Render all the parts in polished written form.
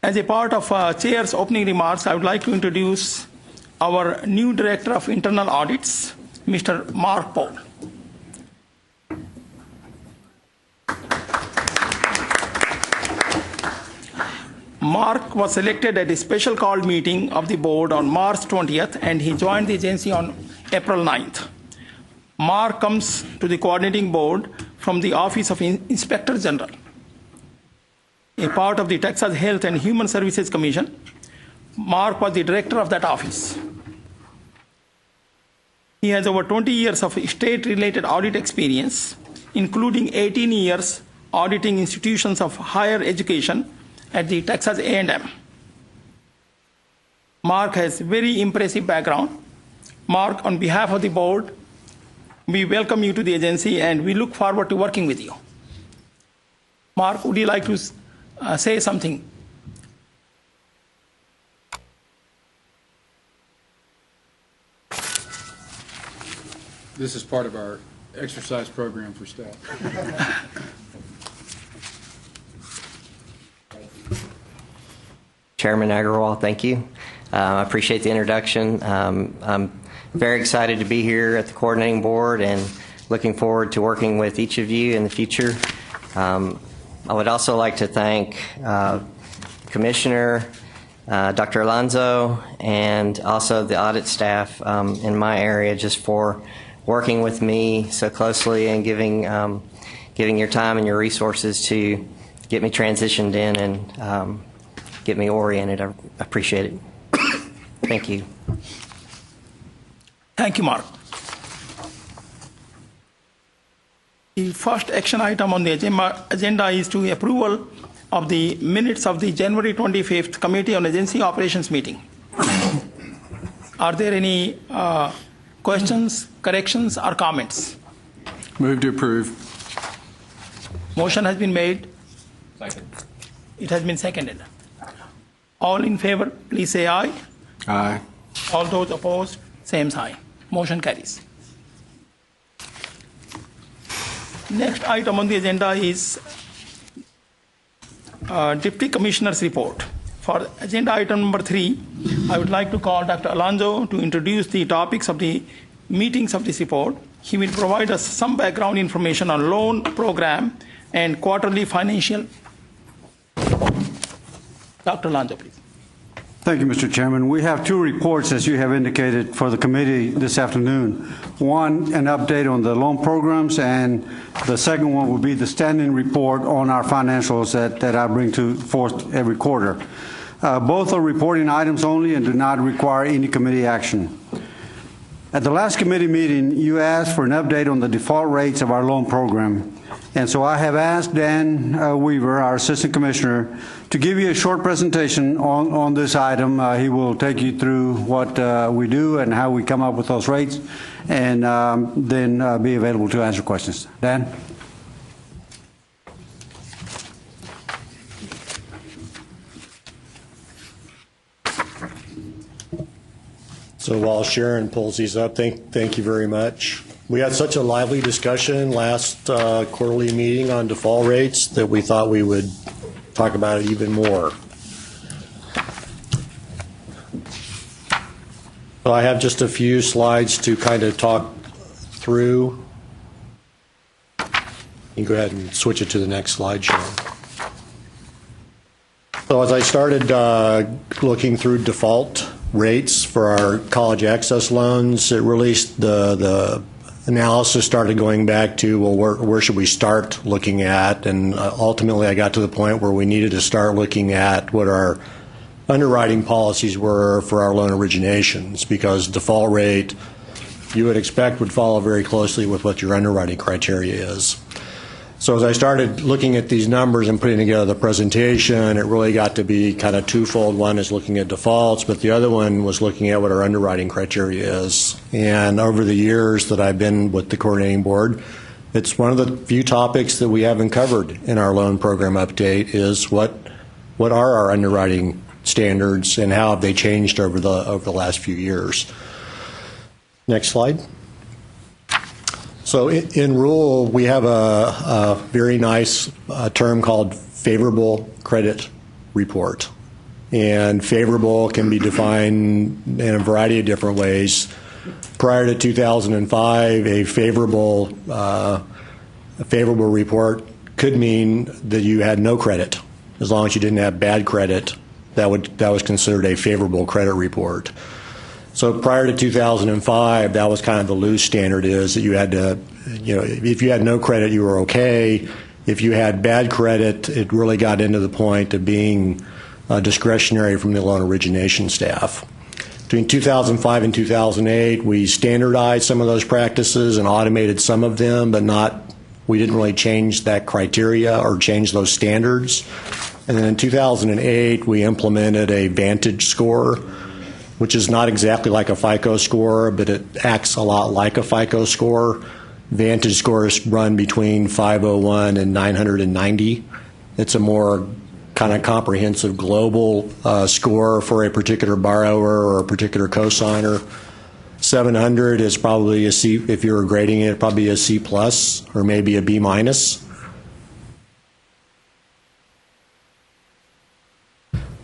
As a part of Chair's opening remarks, I would like to introduce our new Director of Internal Audits, Mr. Mark Paul. Mark was selected at a special called meeting of the board on March 20th, and he joined the agency on April 9th. Mark comes to the coordinating board from the Office of Inspector General, a part of the Texas Health and Human Services Commission. Mark was the director of that office. He has over 20 years of state-related audit experience, including 18 years auditing institutions of higher education at the Texas A&M. Mark has very impressive background. Mark, on behalf of the board, we welcome you to the agency and we look forward to working with you. Mark, would you like to say something? This is part of our exercise program for staff. Chairman Agarwal, thank you. I appreciate the introduction. I'm very excited to be here at the coordinating board and looking forward to working with each of you in the future. I would also like to thank Commissioner Dr. Alonzo and also the audit staff in my area just for working with me so closely and giving your time and your resources to get me transitioned in and get me oriented. I appreciate it. Thank you. Thank you, Mark. The first action item on the agenda is to approval of the minutes of the January 25th Committee on Agency Operations meeting. Are there any questions, corrections, or comments? Move to approve. Motion has been made. Second. It has been seconded. All in favor, please say aye. Aye. All those opposed, same sign. Motion carries. Next item on the agenda is Deputy Commissioner's report. For agenda item number 3, I would like to call Dr. Alonzo to introduce the topics of the meetings of this report. He will provide us some background information on loan program and quarterly financial. Dr. Alonzo, please. Thank you, Mr. Chairman. We have 2 reports, as you have indicated, for the committee this afternoon. One, an update on the loan programs, and the second one will be the standing report on our financials that I bring forth every quarter. Both are reporting items only and do not require any committee action. At the last committee meeting, you asked for an update on the default rates of our loan program. And so I have asked Dan Weaver, our Assistant Commissioner, to give you a short presentation on this item. He will take you through what we do and how we come up with those rates, and then be available to answer questions. Dan? So while Sharon pulls these up, thank you very much. We had such a lively discussion last quarterly meeting on default rates that we thought we would talk about it even more. So I have just a few slides to kind of talk through. You can go ahead and switch it to the next slide, Sharon. So as I started looking through default rates for our college access loans, it really the analysis started going back to, well, where should we start looking at? And ultimately I got to the point where we needed to start looking at what our underwriting policies were for our loan originations, because default rate you would expect would follow very closely with what your underwriting criteria is. So as I started looking at these numbers and putting together the presentation, it really got to be kind of twofold. One is looking at defaults, but the other one was looking at what our underwriting criteria is. And over the years that I've been with the coordinating board, it's one of the few topics that we haven't covered in our loan program update is what are our underwriting standards and how have they changed over the last few years. Next slide. So in rule, we have a very nice term called favorable credit report. And favorable can be defined in a variety of different ways. Prior to 2005, a favorable report could mean that you had no credit. As long as you didn't have bad credit, that was considered a favorable credit report. So prior to 2005, that was kind of the loose standard, is that you had to, if you had no credit, you were okay. If you had bad credit, it really got into the point of being discretionary from the loan origination staff. Between 2005 and 2008, we standardized some of those practices and automated some of them, but we didn't really change that criteria or change those standards. And then in 2008, we implemented a Vantage score, which is not exactly like a FICO score, but it acts a lot like a FICO score. Vantage scores run between 501 and 990. It's a more kind of comprehensive global score for a particular borrower or a particular cosigner. 700 is probably a C, if you're grading it, probably a C plus or maybe a B minus.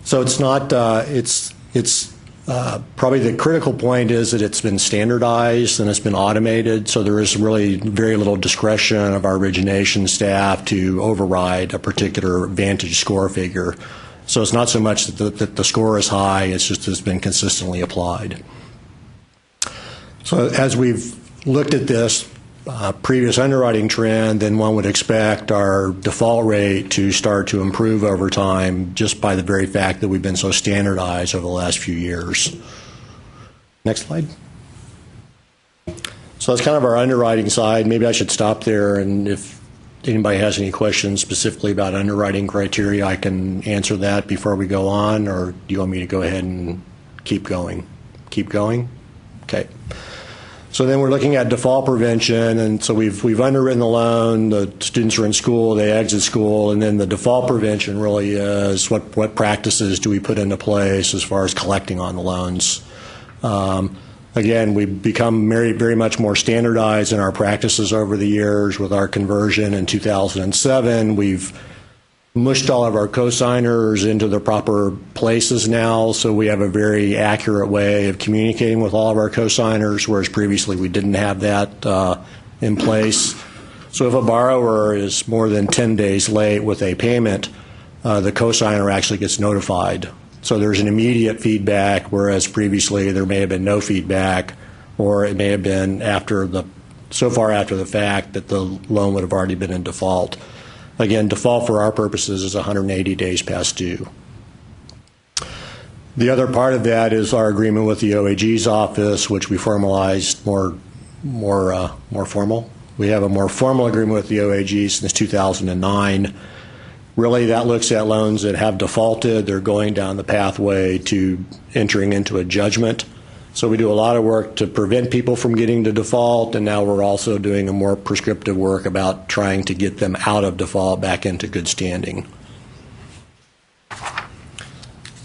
So it's not, probably the critical point is that it's been standardized and it's been automated, so there is really very little discretion of our origination staff to override a particular Vantage score figure. So it's not so much that the score is high, it's just it's been consistently applied. So as we've looked at this previous underwriting trend, then one would expect our default rate to start to improve over time just by the very fact that we've been so standardized over the last few years. Next slide. So that's kind of our underwriting side. Maybe I should stop there, and if anybody has any questions specifically about underwriting criteria, I can answer that before we go on, or do you want me to go ahead and keep going? Keep going? Okay. So then we're looking at default prevention, and so we've underwritten the loan, the students are in school, they exit school, and then the default prevention really is what practices do we put into place as far as collecting on the loans. Again, we've become very, very much more standardized in our practices over the years. With our conversion in 2007, we've mushed all of our cosigners into the proper places now, so we have a very accurate way of communicating with all of our cosigners, whereas previously we didn't have that in place. So if a borrower is more than 10 days late with a payment, the cosigner actually gets notified. So there's an immediate feedback, whereas previously there may have been no feedback, or it may have been so far after the fact that the loan would have already been in default. Again, default for our purposes is 180 days past due. The other part of that is our agreement with the OAG's office, which we formalized more formal. We have a more formal agreement with the OAG since 2009. Really, that looks at loans that have defaulted. They're going down the pathway to entering into a judgment. So we do a lot of work to prevent people from getting to default, and now we're also doing a more prescriptive work about trying to get them out of default back into good standing.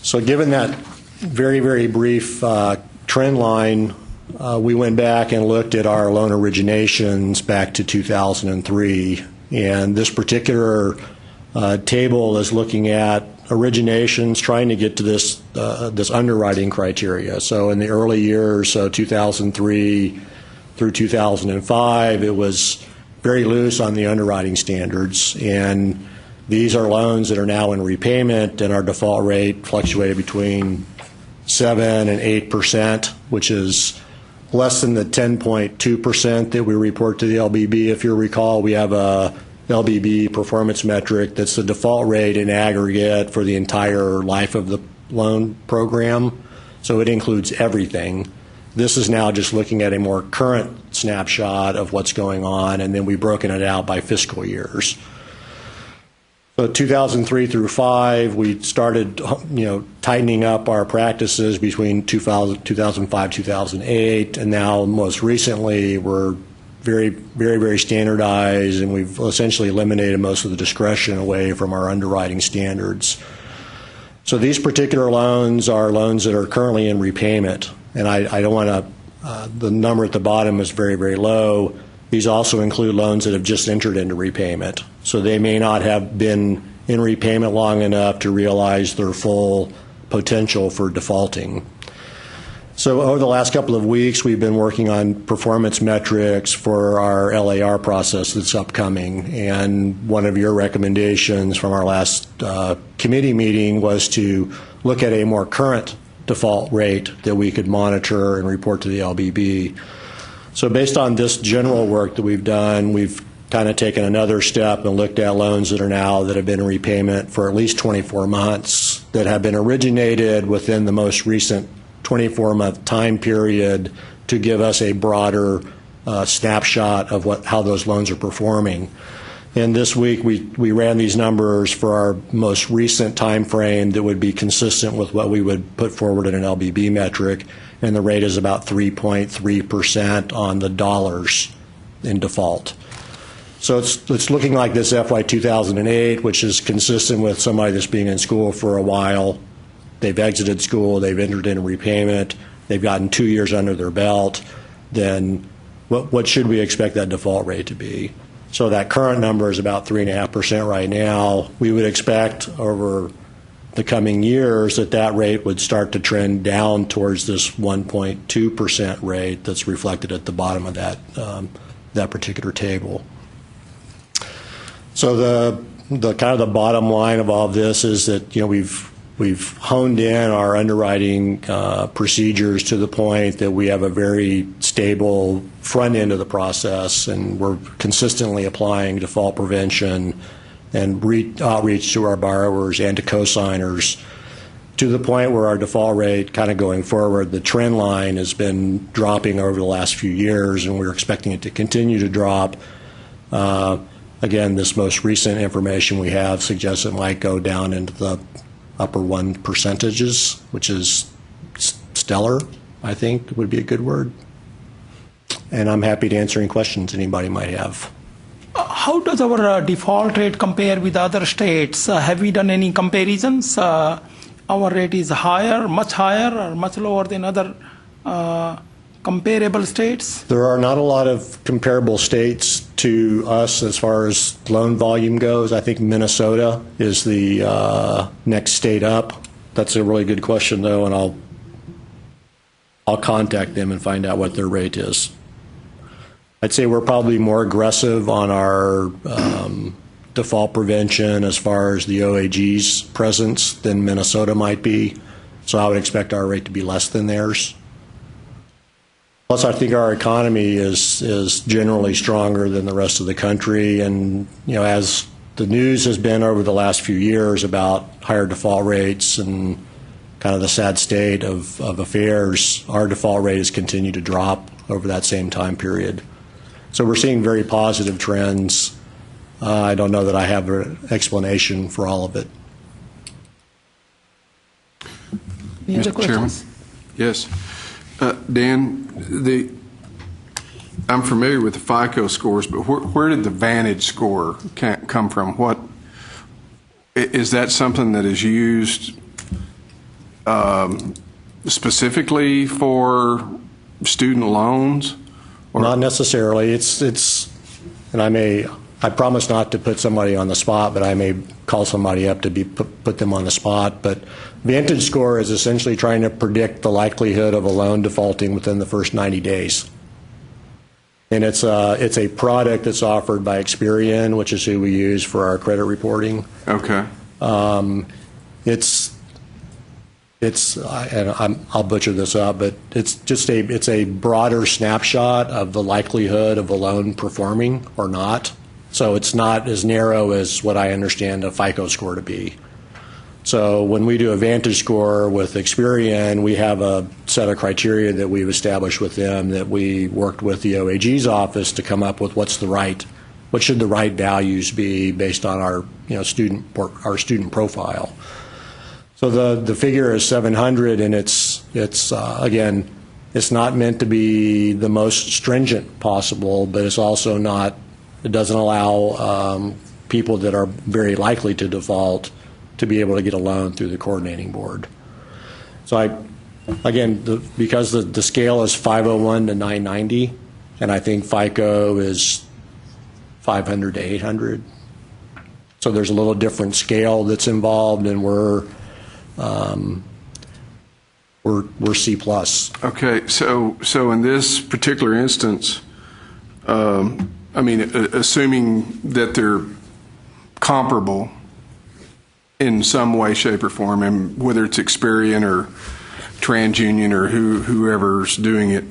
So given that very, very brief trend line, we went back and looked at our loan originations back to 2003, and this particular table is looking at originations trying to get to this underwriting criteria. So in the early years, so 2003 through 2005, it was very loose on the underwriting standards, and these are loans that are now in repayment, and our default rate fluctuated between 7 and 8%, which is less than the 10.2% that we report to the LBB. If you recall, we have a LBB performance metric that's the default rate in aggregate for the entire life of the loan program. So it includes everything. This is now just looking at a more current snapshot of what's going on, and then we've broken it out by fiscal years. So 2003 through 5, we started, tightening up our practices between 2005, 2008, and now most recently we're very, very, very standardized, and we've essentially eliminated most of the discretion away from our underwriting standards. So these particular loans are loans that are currently in repayment, and I don't want to, the number at the bottom is very, very low. These also include loans that have just entered into repayment. So they may not have been in repayment long enough to realize their full potential for defaulting. So over the last couple of weeks, we've been working on performance metrics for our LAR process that's upcoming. And one of your recommendations from our last committee meeting was to look at a more current default rate that we could monitor and report to the LBB. So based on this general work that we've done, we've kind of taken another step and looked at loans that have been in repayment for at least 24 months that have been originated within the most recent 24-month time period to give us a broader snapshot of how those loans are performing. And this week we ran these numbers for our most recent time frame that would be consistent with what we would put forward in an LBB metric, and the rate is about 3.3% on the dollars in default. So it's looking like this FY 2008, which is consistent with somebody that's been in school for a while. They've exited school, they've entered into repayment, they've gotten 2 years under their belt, then what should we expect that default rate to be? So that current number is about 3.5% right now. We would expect over the coming years that rate would start to trend down towards this 1.2% rate that's reflected at the bottom of that particular table. So the kind of the bottom line of all of this is that we've honed in our underwriting procedures to the point that we have a very stable front end of the process, and we're consistently applying default prevention and outreach to our borrowers and to co-signers to the point where our default rate kind of going forward, the trend line has been dropping over the last few years, and we're expecting it to continue to drop. Again, this most recent information we have suggests it might go down into the upper 1%, which is stellar, I think would be a good word. And I'm happy to answer any questions anybody might have. How does our default rate compare with other states? Have we done any comparisons? Our rate is higher, or much lower than other comparable states? There are not a lot of comparable states to us as far as loan volume goes. I think Minnesota is the next state up. That's a really good question, though, and I'll contact them and find out what their rate is. I'd say we're probably more aggressive on our default prevention as far as the OAG's presence than Minnesota might be, so I would expect our rate to be less than theirs. Plus, I think our economy is generally stronger than the rest of the country, and as the news has been over the last few years about higher default rates and kind of the sad state of affairs, our default rate has continued to drop over that same time period. So we're seeing very positive trends. I don't know that I have an explanation for all of it. Any other Mr. Chairman? questions? Yes. Dan, I'm familiar with the FICO scores, but where did the Vantage score come from? What is that something that is used specifically for student loans? Or? Not necessarily. And I promise not to put somebody on the spot, but I may call somebody up to put them on the spot. But Vantage Score is essentially trying to predict the likelihood of a loan defaulting within the first 90 days. And it's a product that's offered by Experian, which is who we use for our credit reporting. Okay. I'll butcher this up, but it's a broader snapshot of the likelihood of a loan performing or not. So it's not as narrow as what I understand a FICO score to be. So when we do a Vantage Score with Experian, we have a set of criteria that we've established with them that we worked with the OAG's office to come up with what should the right values be based on our student profile. So the figure is 700, and it's again, it's not meant to be the most stringent possible, but it's also not. It doesn't allow people that are very likely to default to be able to get a loan through the coordinating board. So because the scale is 501 to 990, and I think FICO is 500 to 800. So there's a little different scale that's involved, and we're C plus. Okay, so in this particular instance, I mean, assuming that they're comparable in some way, shape, or form, and whether it's Experian or TransUnion or whoever's doing it,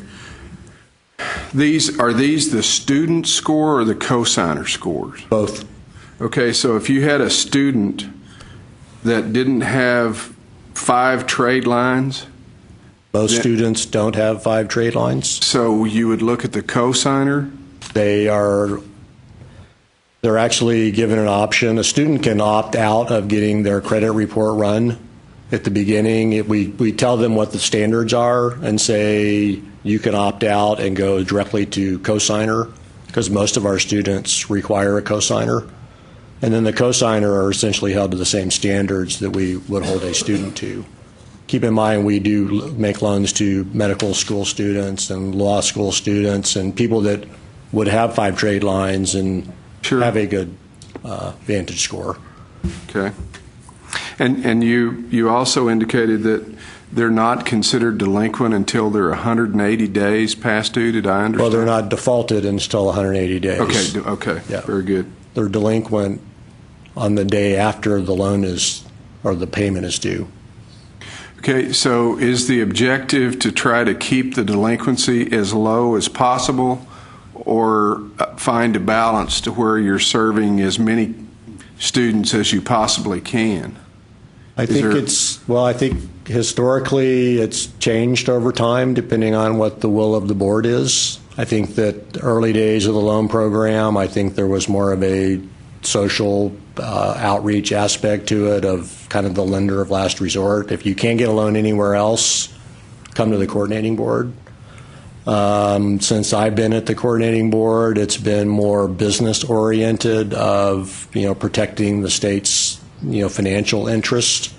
are these the student score or the cosigner scores? Both. Okay, so if you had a student that didn't have 5 trade lines, Most students don't have 5 trade lines. so you would look at the cosigner? They're actually given an option. A student can opt out of getting their credit report run at the beginning. We tell them what the standards are and say you can opt out and go directly to cosigner, because most of our students require a cosigner. And then the cosigner are essentially held to the same standards that we would hold a student to. Keep in mind, we do make loans to medical school students and law school students and people that would have 5 trade lines and Sure. have a good Vantage score. Okay. And you also indicated that they're not considered delinquent until they're 180 days past due. Did I understand? Well, they're not defaulted until 180 days. Okay. Yeah. Very good. They're delinquent on the day after the loan is, or the payment is due. Okay, so is the objective to try to keep the delinquency as low as possible, or find a balance to where you're serving as many students as you possibly can? I think I think historically it's changed over time depending on what the will of the board is. I think that early days of the loan program, I think there was more of a social outreach aspect to it, of kind of the lender of last resort. If you can't get a loan anywhere else, come to the coordinating board. Since I've been at the coordinating board, it's been more business oriented, of protecting the state's financial interest,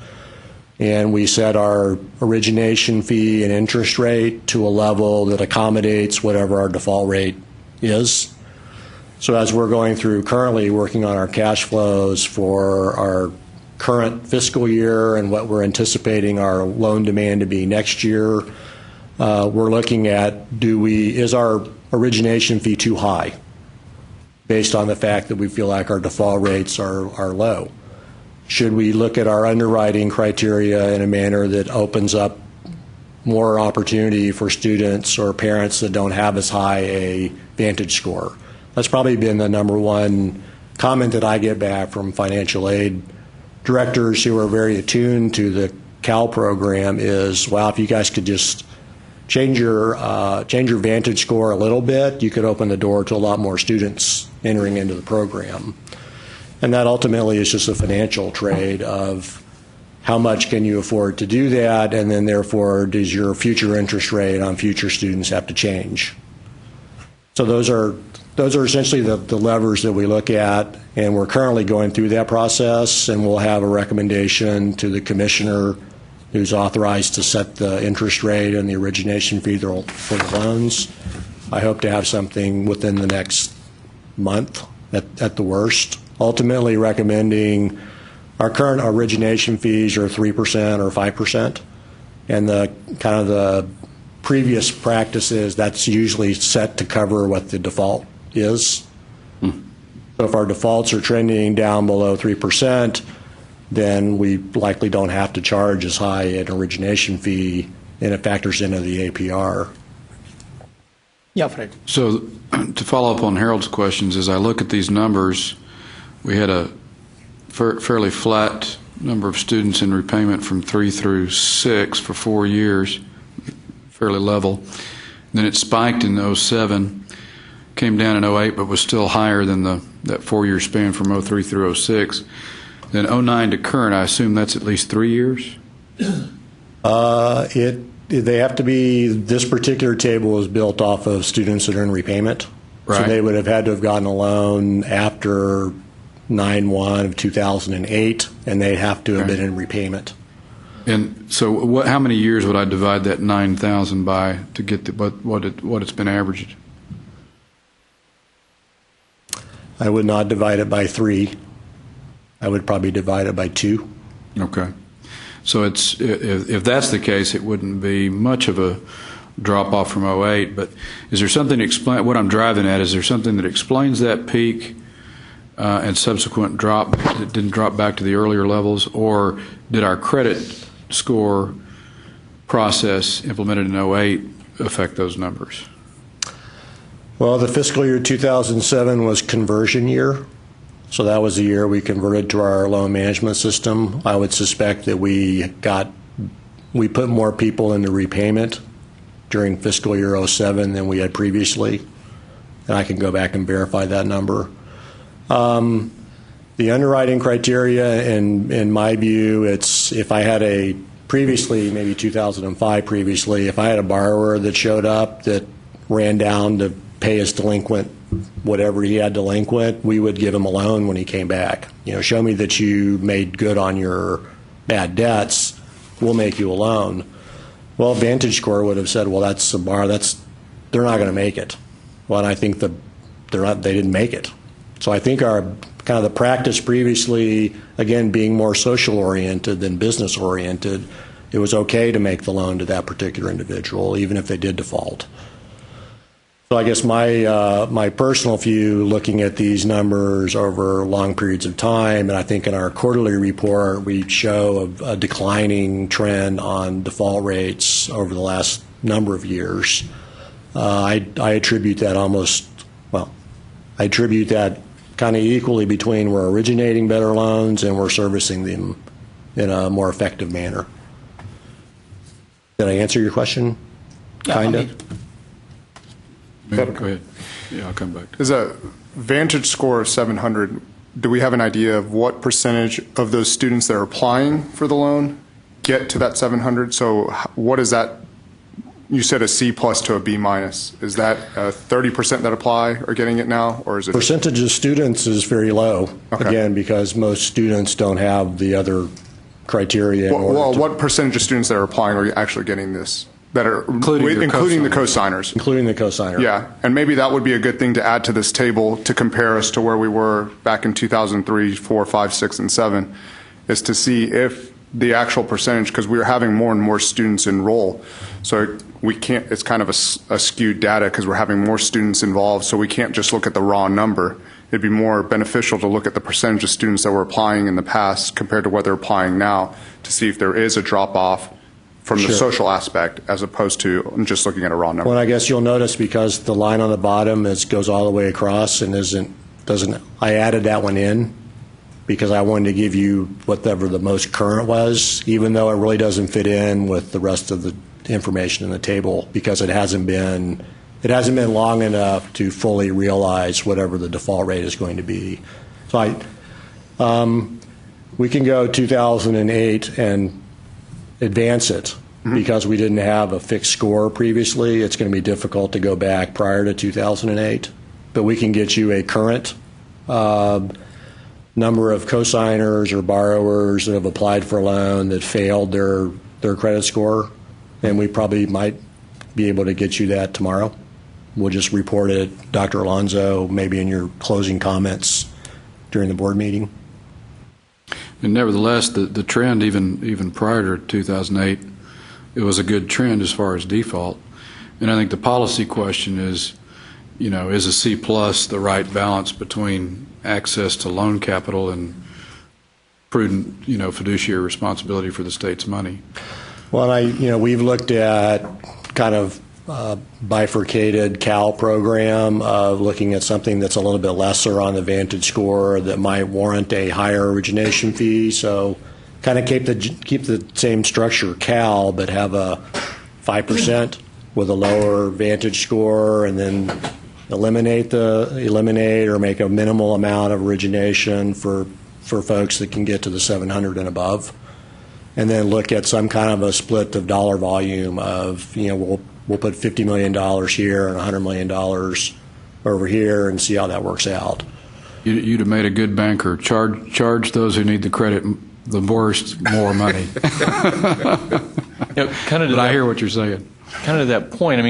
and we set our origination fee and interest rate to a level that accommodates whatever our default rate is. So as we're going through currently working on our cash flows for our current fiscal year and what we're anticipating our loan demand to be next year, we're looking at, is our origination fee too high based on the fact that we feel like our default rates are low? Should we look at our underwriting criteria in a manner that opens up more opportunity for students or parents that don't have as high a Vantage score? That's probably been the number one comment that I get back from financial aid directors who are very attuned to the CAL program is, wow, if you guys could just change your Vantage score a little bit, you could open the door to a lot more students entering into the program. And that ultimately is just a financial trade of how much can you afford to do that, and then therefore does your future interest rate on future students have to change. So those are essentially the levers that we look at, and we're currently going through that process, and we'll have a recommendation to the commissioner who's authorized to set the interest rate and the origination fee for the loans. I hope to have something within the next month at the worst. Ultimately recommending our current origination fees are 3% or 5%, and the previous practices, that's usually set to cover what the default is. So if our defaults are trending down below 3%, then we likely don't have to charge as high an origination fee, and it factors into the APR. Yeah, Fred. So to follow up on Harold's questions, as I look at these numbers, we had a fairly flat number of students in repayment from 3 through 6 for 4 years, fairly level. Then it spiked in 07, came down in 08, but was still higher than that 4-year span from 03 through 06. Then 09 to current, I assume that's at least 3 years? They have to be, this particular table is built off of students that are in repayment. Right. So they would have had to have gotten a loan after 9/1 of 2008, and they'd have to have been in repayment. And so how many years would I divide that 9,000 by to get what it's been averaged? I would not divide it by 3. I would probably divide it by 2. Okay. So it's if that's the case, it wouldn't be much of a drop off from '08. But is there something to explain? What I'm driving at, is there something that explains that peak and subsequent drop that didn't drop back to the earlier levels, or did our credit score process implemented in '08 affect those numbers? Well, the fiscal year 2007 was conversion year. So that was the year we converted to our loan management system. I would suspect that we put more people into repayment during fiscal year 07 than we had previously. And I can go back and verify that number. The underwriting criteria, in my view, it's if I had previously, maybe 2005 previously, if I had a borrower that showed up that ran down to pay his delinquent, whatever he had delinquent, we would give him a loan when he came back. Show me that you made good on your bad debts, we'll make you a loan. Well, VantageScore would have said, well, that's a bar, they're not going to make it. Well, and I think they didn't make it. So I think our kind of the practice previously, again, being more social oriented than business oriented, it was okay to make the loan to that particular individual, even if they did default. So I guess my personal view, looking at these numbers over long periods of time, and I think in our quarterly report we show a declining trend on default rates over the last number of years. I attribute that I attribute that kind of equally between we're originating better loans and we're servicing them in a more effective manner. Did I answer your question? Kind of. Go ahead. Yeah, I'll come back. There's a Vantage score of 700. Do we have an idea of what percentage of those students that are applying for the loan get to that 700? So what is that? You said a C plus to a B minus. Is that 30% that apply are getting it now, or is it? Percentage of students is very low, Okay. Again, because most students don't have the other criteria. What percentage of students that are applying are actually getting this? That are Including the cosigners. Including the cosigner. Yeah, and maybe that would be a good thing to add to this table to compare us to where we were back in 2003, 4, 5, 6, and 7, is to see if the actual percentage, because we are having more and more students enroll, so we can't. It's kind of a skewed data because we're having more students involved, so we can't just look at the raw number. It'd be more beneficial to look at the percentage of students that were applying in the past compared to what they're applying now to see if there is a drop off from the Sure. social aspect, as opposed to just looking at a raw number. Well, I guess you'll notice because the line on the bottom goes all the way across and doesn't. I added that one in because I wanted to give you whatever the most current was, even though it really doesn't fit in with the rest of the information in the table because it hasn't been long enough to fully realize whatever the default rate is going to be. So we can go 2008 and advance it because we didn't have a fixed score previously. It's going to be difficult to go back prior to 2008, but we can get you a current number of cosigners or borrowers that have applied for a loan that failed their credit score, and we probably might be able to get you that tomorrow. We'll just report it, Dr. Alonzo, maybe in your closing comments during the board meeting. And nevertheless, the trend, even prior to 2008, it was a good trend as far as default. And I think the policy question is, is a C plus the right balance between access to loan capital and prudent, fiduciary responsibility for the state's money? Well, we've looked at kind of bifurcated Cal program of looking at something that's a little bit lesser on the Vantage score that might warrant a higher origination fee. So kind of keep the same structure Cal, but have a 5% with a lower Vantage score, and then eliminate or make a minimal amount of origination for folks that can get to the 700 and above. And then look at some kind of a split of dollar volume of, we'll put $50 million here and $100 million over here and see how that works out. You'd have made a good banker. Charge those who need the credit the worst more money. But I hear what you're saying. Kind of to that point,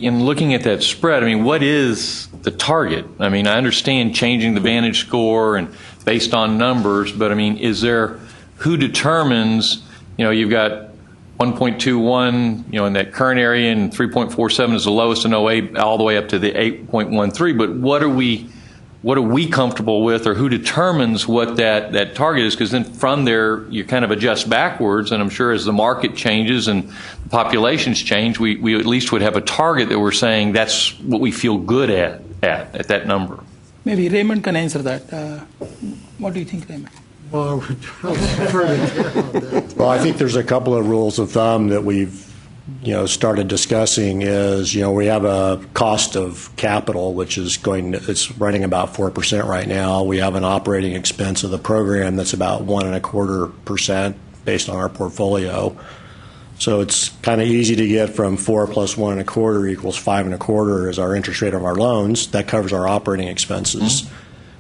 in looking at that spread, what is the target? I mean, I understand changing the Vantage score and based on numbers, but I mean, who determines, you've got 1.21, in that current area, and 3.47 is the lowest in 08, all the way up to the 8.13. But what are we comfortable with, or who determines what that target is? Because then from there, you kind of adjust backwards, and I'm sure as the market changes and the populations change, we at least would have a target that we're saying that's what we feel good at that number. Maybe Raymond can answer that. What do you think, Raymond? Well, I think there's a couple of rules of thumb that we've started discussing. Is we have a cost of capital which is it's running about 4% right now. We have an operating expense of the program that's about 1.25% based on our portfolio. So it's kind of easy to get from 4 plus 1.25 equals 5.25 as our interest rate of our loans. That covers our operating expenses. Mm-hmm.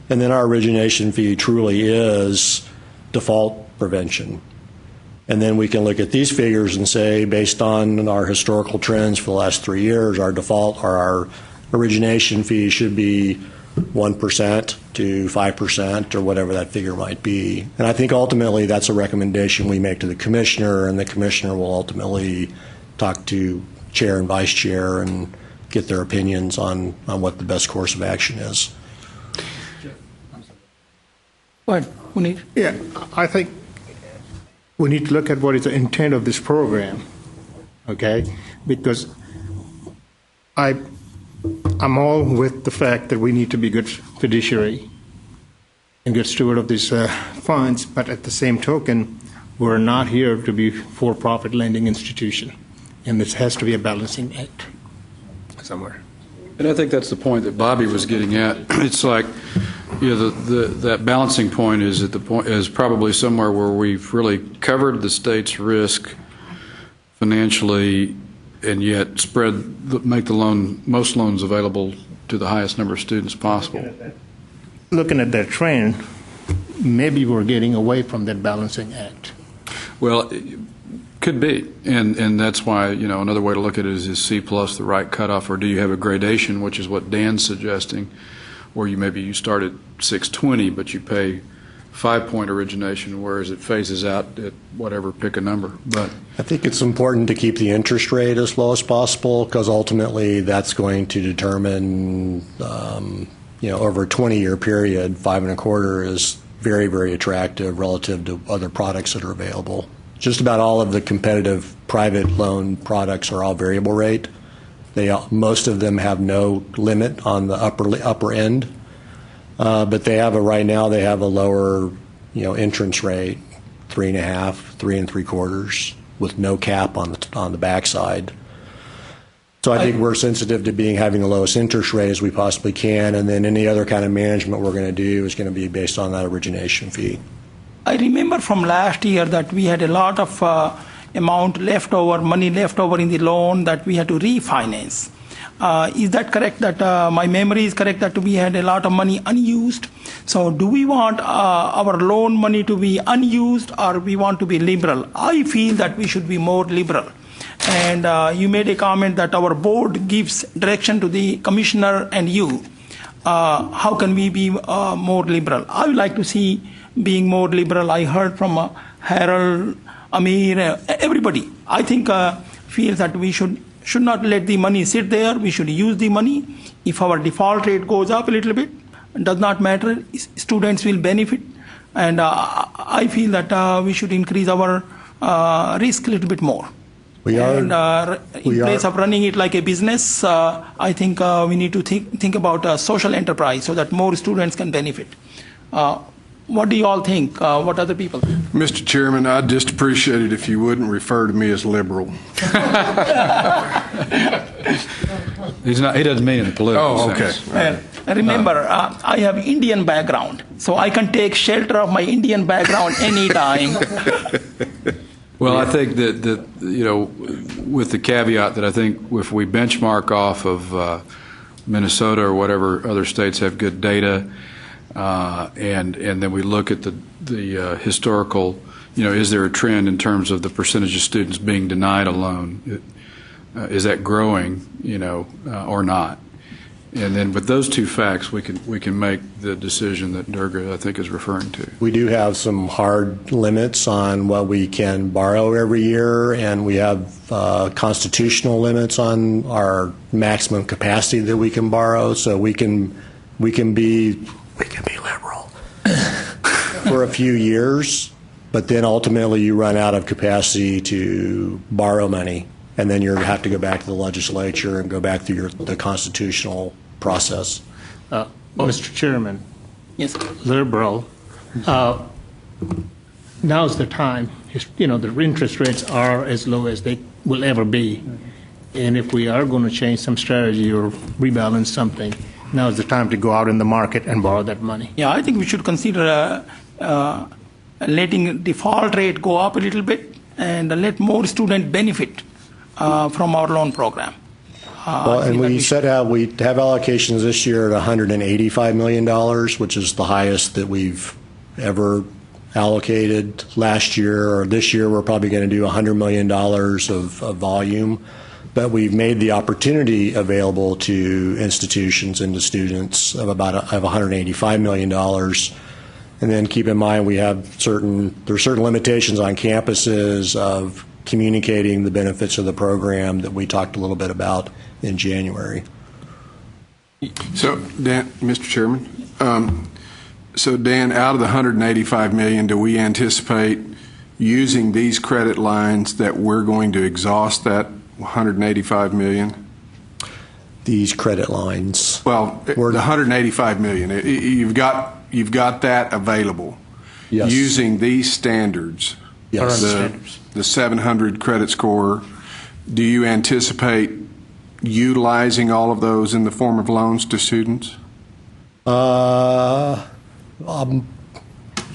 And then our origination fee truly is default prevention. And then we can look at these figures and say, based on our historical trends for the last 3 years, our default or our origination fee should be 1% to 5% or whatever that figure might be. And I think ultimately that's a recommendation we make to the commissioner, and the commissioner will ultimately talk to chair and vice chair and get their opinions on what the best course of action is. What, Puneet? Yeah, I think we need to look at what is the intent of this program, okay? Because I'm all with the fact that we need to be good fiduciary and good steward of these funds, but at the same token, we're not here to be for-profit lending institution, and this has to be a balancing act somewhere. And I think that's the point that Bobby was getting at. It's like, that balancing point is probably somewhere where we've really covered the state's risk financially, and yet make most loans available to the highest number of students possible. Looking at that trend, maybe we're getting away from that balancing act. Well, it could be, and that's why another way to look at it is C plus the right cutoff, or do you have a gradation, which is what Dan's suggesting, where you start at 620, but you pay 5-point origination, whereas it phases out at whatever, pick a number. But I think it's important to keep the interest rate as low as possible, because ultimately that's going to determine, over a 20-year period, 5.25 is very, very attractive relative to other products that are available. Just about all of the competitive private loan products are all variable rate. Most of them have no limit on the upper end, but right now they have a lower, entrance rate, 3.5, 3.75, with no cap on the backside. So I think we're sensitive to having the lowest interest rate as we possibly can, and then any other kind of management we're going to do is going to be based on that origination fee. I remember from last year that we had a lot of money left over in the loan that we had to refinance. Is that correct, that my memory is correct, that we had a lot of money unused? So do we want our loan money to be unused, or we want to be liberal? I feel that we should be more liberal. And you made a comment that our board gives direction to the commissioner and you. How can we be more liberal? I would like to see being more liberal. I heard from Harold, Amir, everybody. I think feels that we should not let the money sit there. We should use the money. If our default rate goes up a little bit, it does not matter. Students will benefit. And I feel that we should increase our risk a little bit more. In place of running it like a business, I think we need to think about a social enterprise so that more students can benefit. What do you all think? What other people think? Mr. Chairman, I'd just appreciate it if you wouldn't refer to me as liberal. He's not. He doesn't mean in the political sense. Okay. Remember, I have Indian background, so I can take shelter of my Indian background anytime. Well, I think that with the caveat that I think if we benchmark off of Minnesota or whatever other states have good data, and then we look at the historical, is there a trend in terms of the percentage of students being denied a loan? Is that growing, or not? And then with those two facts, we can make the decision that Durga, I think, is referring to. We do have some hard limits on what we can borrow every year, and we have constitutional limits on our maximum capacity that we can borrow. So we can be liberal for a few years, but then ultimately you run out of capacity to borrow money, and then you have to go back to the legislature and go back through the constitutional process. Mr. Chairman, Yes. liberal, now's the time. The interest rates are as low as they will ever be. And if we are going to change some strategy or rebalance something, now's the time to go out in the market and borrow that money. Yeah, I think we should consider letting default rate go up a little bit and let more students benefit from our loan program. Well, and we have allocations this year at $185 million, which is the highest that we've ever allocated. Last year or this year, we're probably going to do $100 million of volume. But we've made the opportunity available to institutions and to students of $185 million. And then keep in mind there are certain limitations on campuses of communicating the benefits of the program that we talked a little bit about in January. So, Dan, Mr. Chairman, so Dan, out of the $185 million, do we anticipate using these credit lines that we're going to exhaust that $185 million? These credit lines. Well, the $185 million, you've got that available. Yes. Using these standards. Yes. The 700 credit score. Do you anticipate utilizing all of those in the form of loans to students? I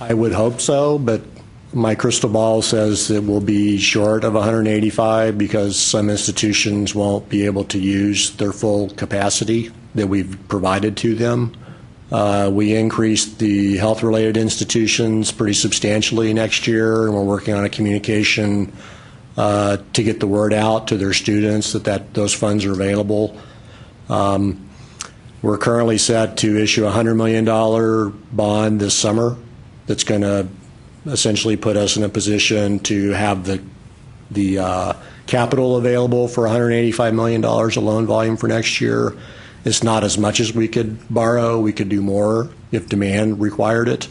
would hope so, but my crystal ball says it will be short of 185 because some institutions won't be able to use their full capacity that we've provided to them. We increased the health-related institutions pretty substantially next year, and we're working on a communication to get the word out to their students that those funds are available. We're currently set to issue a $100 million bond this summer that's going to essentially put us in a position to have the capital available for $185 million of loan volume for next year. It's not as much as we could borrow. We could do more if demand required it.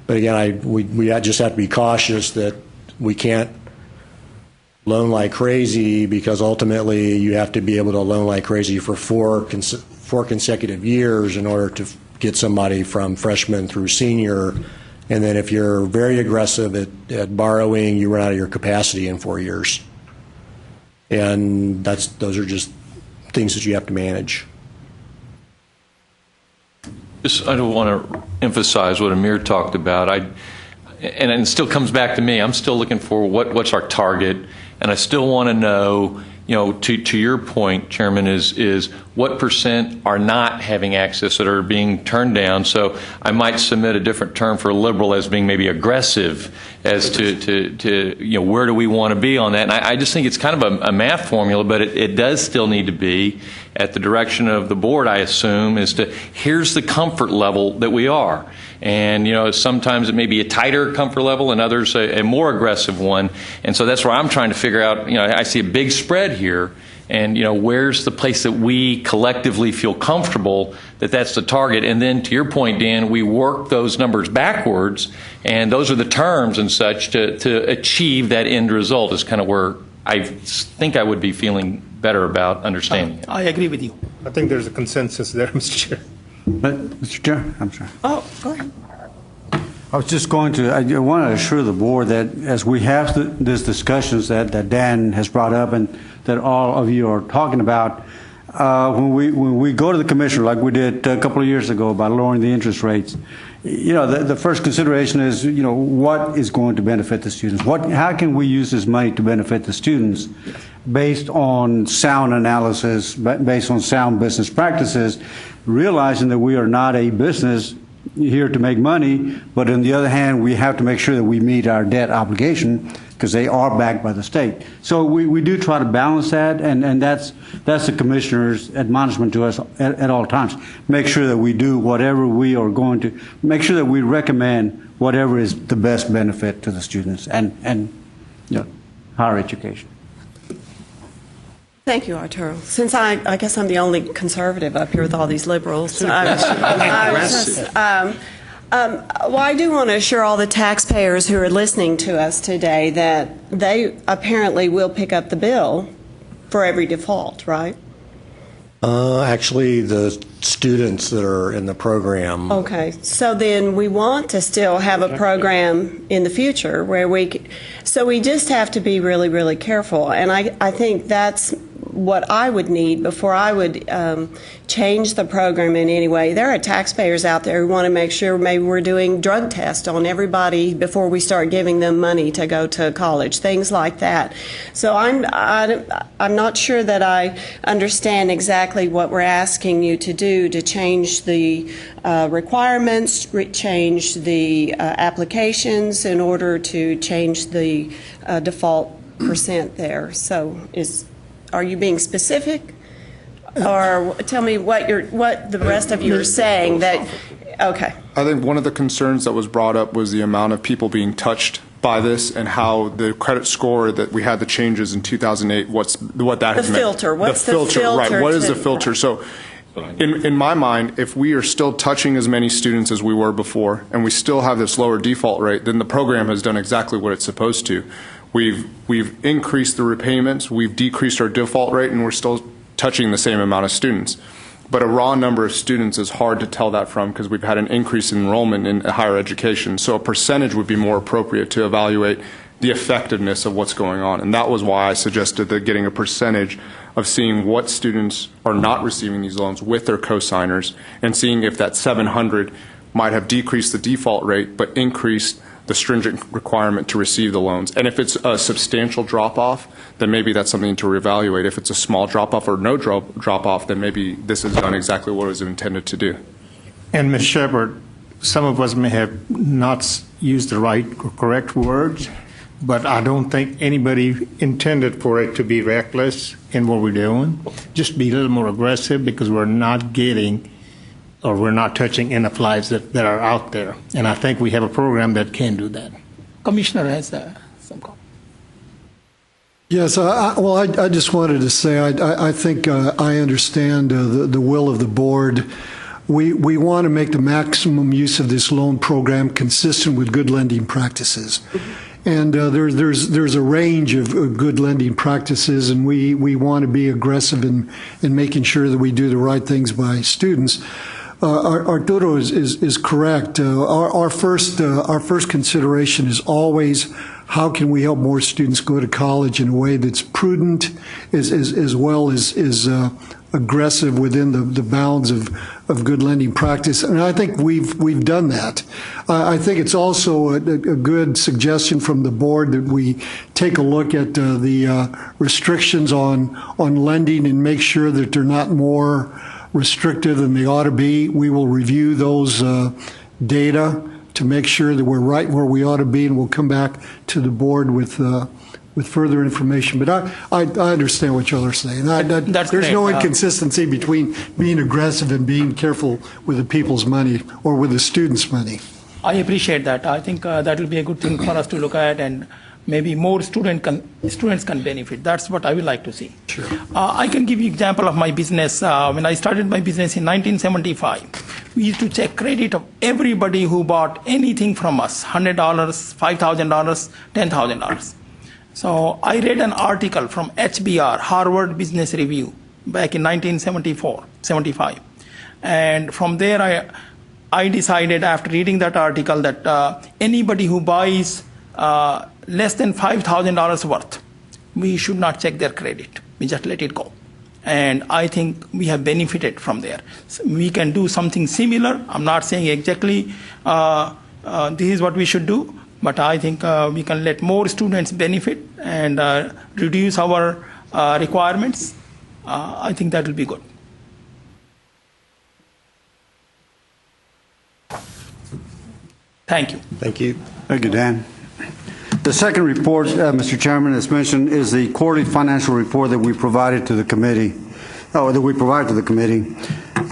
But again, we just have to be cautious that we can't loan like crazy, because ultimately you have to be able to loan like crazy for four consecutive years in order to get somebody from freshman through senior. And then if you're very aggressive at borrowing, you run out of your capacity in 4 years. And those are just things that you have to manage. I don't want to emphasize what Amir talked about. And it still comes back to me. I'm still looking for what's our target, and I still want to know, to your point, Chairman, is what percent are not having access that are being turned down. So I might submit a different term for liberal as being maybe aggressive as to where do we want to be on that. And I just think it's kind of a math formula, but it does still need to be at the direction of the board, I assume, is to here's the comfort level that we are. And, sometimes it may be a tighter comfort level and others a more aggressive one. And so that's where I'm trying to figure out, I see a big spread here. And, where's the place that we collectively feel comfortable that that's the target? And then to your point, Dan, we work those numbers backwards, and those are the terms and such to achieve that end result is kind of where I think I would be feeling better about understanding it. I agree with you. I think there's a consensus there, Mr. Chair. But, Mr. Chair, I'm sorry. Oh, go ahead. I was just I want to assure the board that as we have these discussions that Dan has brought up and that all of you are talking about, when we go to the commissioner, like we did a couple of years ago about lowering the interest rates, the first consideration is, what is going to benefit the students? How can we use this money to benefit the students based on sound analysis, based on sound business practices, realizing that we are not a business here to make money, but on the other hand, we have to make sure that we meet our debt obligation because they are backed by the state. So we do try to balance that, and that's the commissioner's admonishment to us at all times. Make sure that we do whatever we are going to, make sure that we recommend whatever is the best benefit to the students and you know, higher education. Thank you, Arturo. Since I guess I'm the only conservative up here with all these liberals, well, I do want to assure all the taxpayers who are listening to us today that they apparently will pick up the bill for every default, right? Actually, the students that are in the program. Okay, so then we want to still have a program in the future where so we just have to be really, really careful. And I think that's what I would need before I would change the program in any way. There are taxpayers out there who want to make sure maybe we're doing drug tests on everybody before we start giving them money to go to college, things like that. So I'm not sure that I understand exactly what we're asking you to do to change the requirements, change the applications in order to change the default percent there. So are you being specific, or tell me what the rest of you are saying? That okay. I think one of the concerns that was brought up was the amount of people being touched by this and how the credit score that we had the changes in 2008. What that has meant. Filter. What's the filter? Right. What is the filter? So, in my mind, if we are still touching as many students as we were before, and we still have this lower default rate, then the program has done exactly what it's supposed to. We've increased the repayments, we've decreased our default rate, and we're still touching the same amount of students. But a raw number of students is hard to tell that from because we've had an increase in enrollment in higher education. So a percentage would be more appropriate to evaluate the effectiveness of what's going on. And that was why I suggested that getting a percentage of seeing what students are not receiving these loans with their cosigners and seeing if that 700 might have decreased the default rate but increased the stringent requirement to receive the loans. And if it's a substantial drop-off, then maybe that's something to reevaluate. If it's a small drop-off or no drop-off, then maybe this has done exactly what it was intended to do. And Ms. Shepard, some of us may have not used the right or correct words, but I don't think anybody intended for it to be reckless in what we're doing. Just be a little more aggressive because we're not getting or we're not touching enough lives that are out there. And I think we have a program that can do that. Commissioner has some comment. Yes, I just wanted to say I think I understand the will of the board. We want to make the maximum use of this loan program consistent with good lending practices. And there's a range of good lending practices, and we want to be aggressive in making sure that we do the right things by students. Arturo is correct. Our first consideration is always how can we help more students go to college in a way that's prudent as well as aggressive within the bounds of good lending practice. And I think we've done that. I think it's also a good suggestion from the board that we take a look at the restrictions on lending and make sure that they're not more restrictive than they ought to be. We will review those data to make sure that we're right where we ought to be, and we'll come back to the board with further information. But I understand what y'all are saying. There's great. no inconsistency between being aggressive and being careful with the people's money or with the students' money. I appreciate that. I think that will be a good thing for us to look at, and maybe more students can benefit. That's what I would like to see. Sure. I can give you example of my business. When I started my business in 1975, we used to check credit of everybody who bought anything from us, $100, $5,000, $10,000. So I read an article from HBR, Harvard Business Review, back in 1975. And from there, I decided after reading that article that anybody who buys less than $5,000 worth, we should not check their credit. We just let it go. And I think we have benefited from there. So we can do something similar. I'm not saying exactly this is what we should do, but I think we can let more students benefit and reduce our requirements. I think that will be good. Thank you. Thank you. Thank you, Dan. The second report, Mr. Chairman, as mentioned, is the quarterly financial report that we provided to the committee.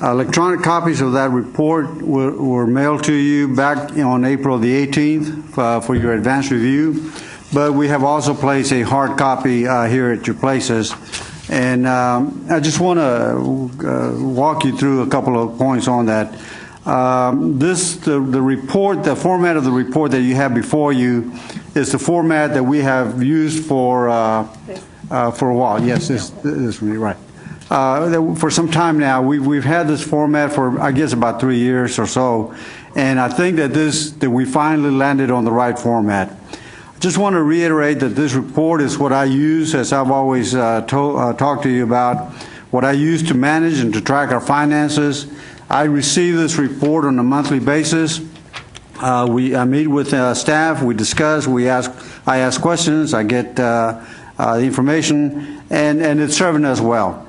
Electronic copies of that report were mailed to you back on April the 18th for your advanced review, but we have also placed a hard copy here at your places. And I just want to walk you through a couple of points on that. The report, the format of the report that you have before you is the format that we have used for a while. Yes, this is right. For some time now, we've had this format for, I guess, about 3 years or so, and I think that we finally landed on the right format. I just want to reiterate that this report is what I use, as I've always talked to you about, what I use to manage and to track our finances. I receive this report on a monthly basis. I meet with staff, we discuss, I ask questions, I get the information, and it's serving us well.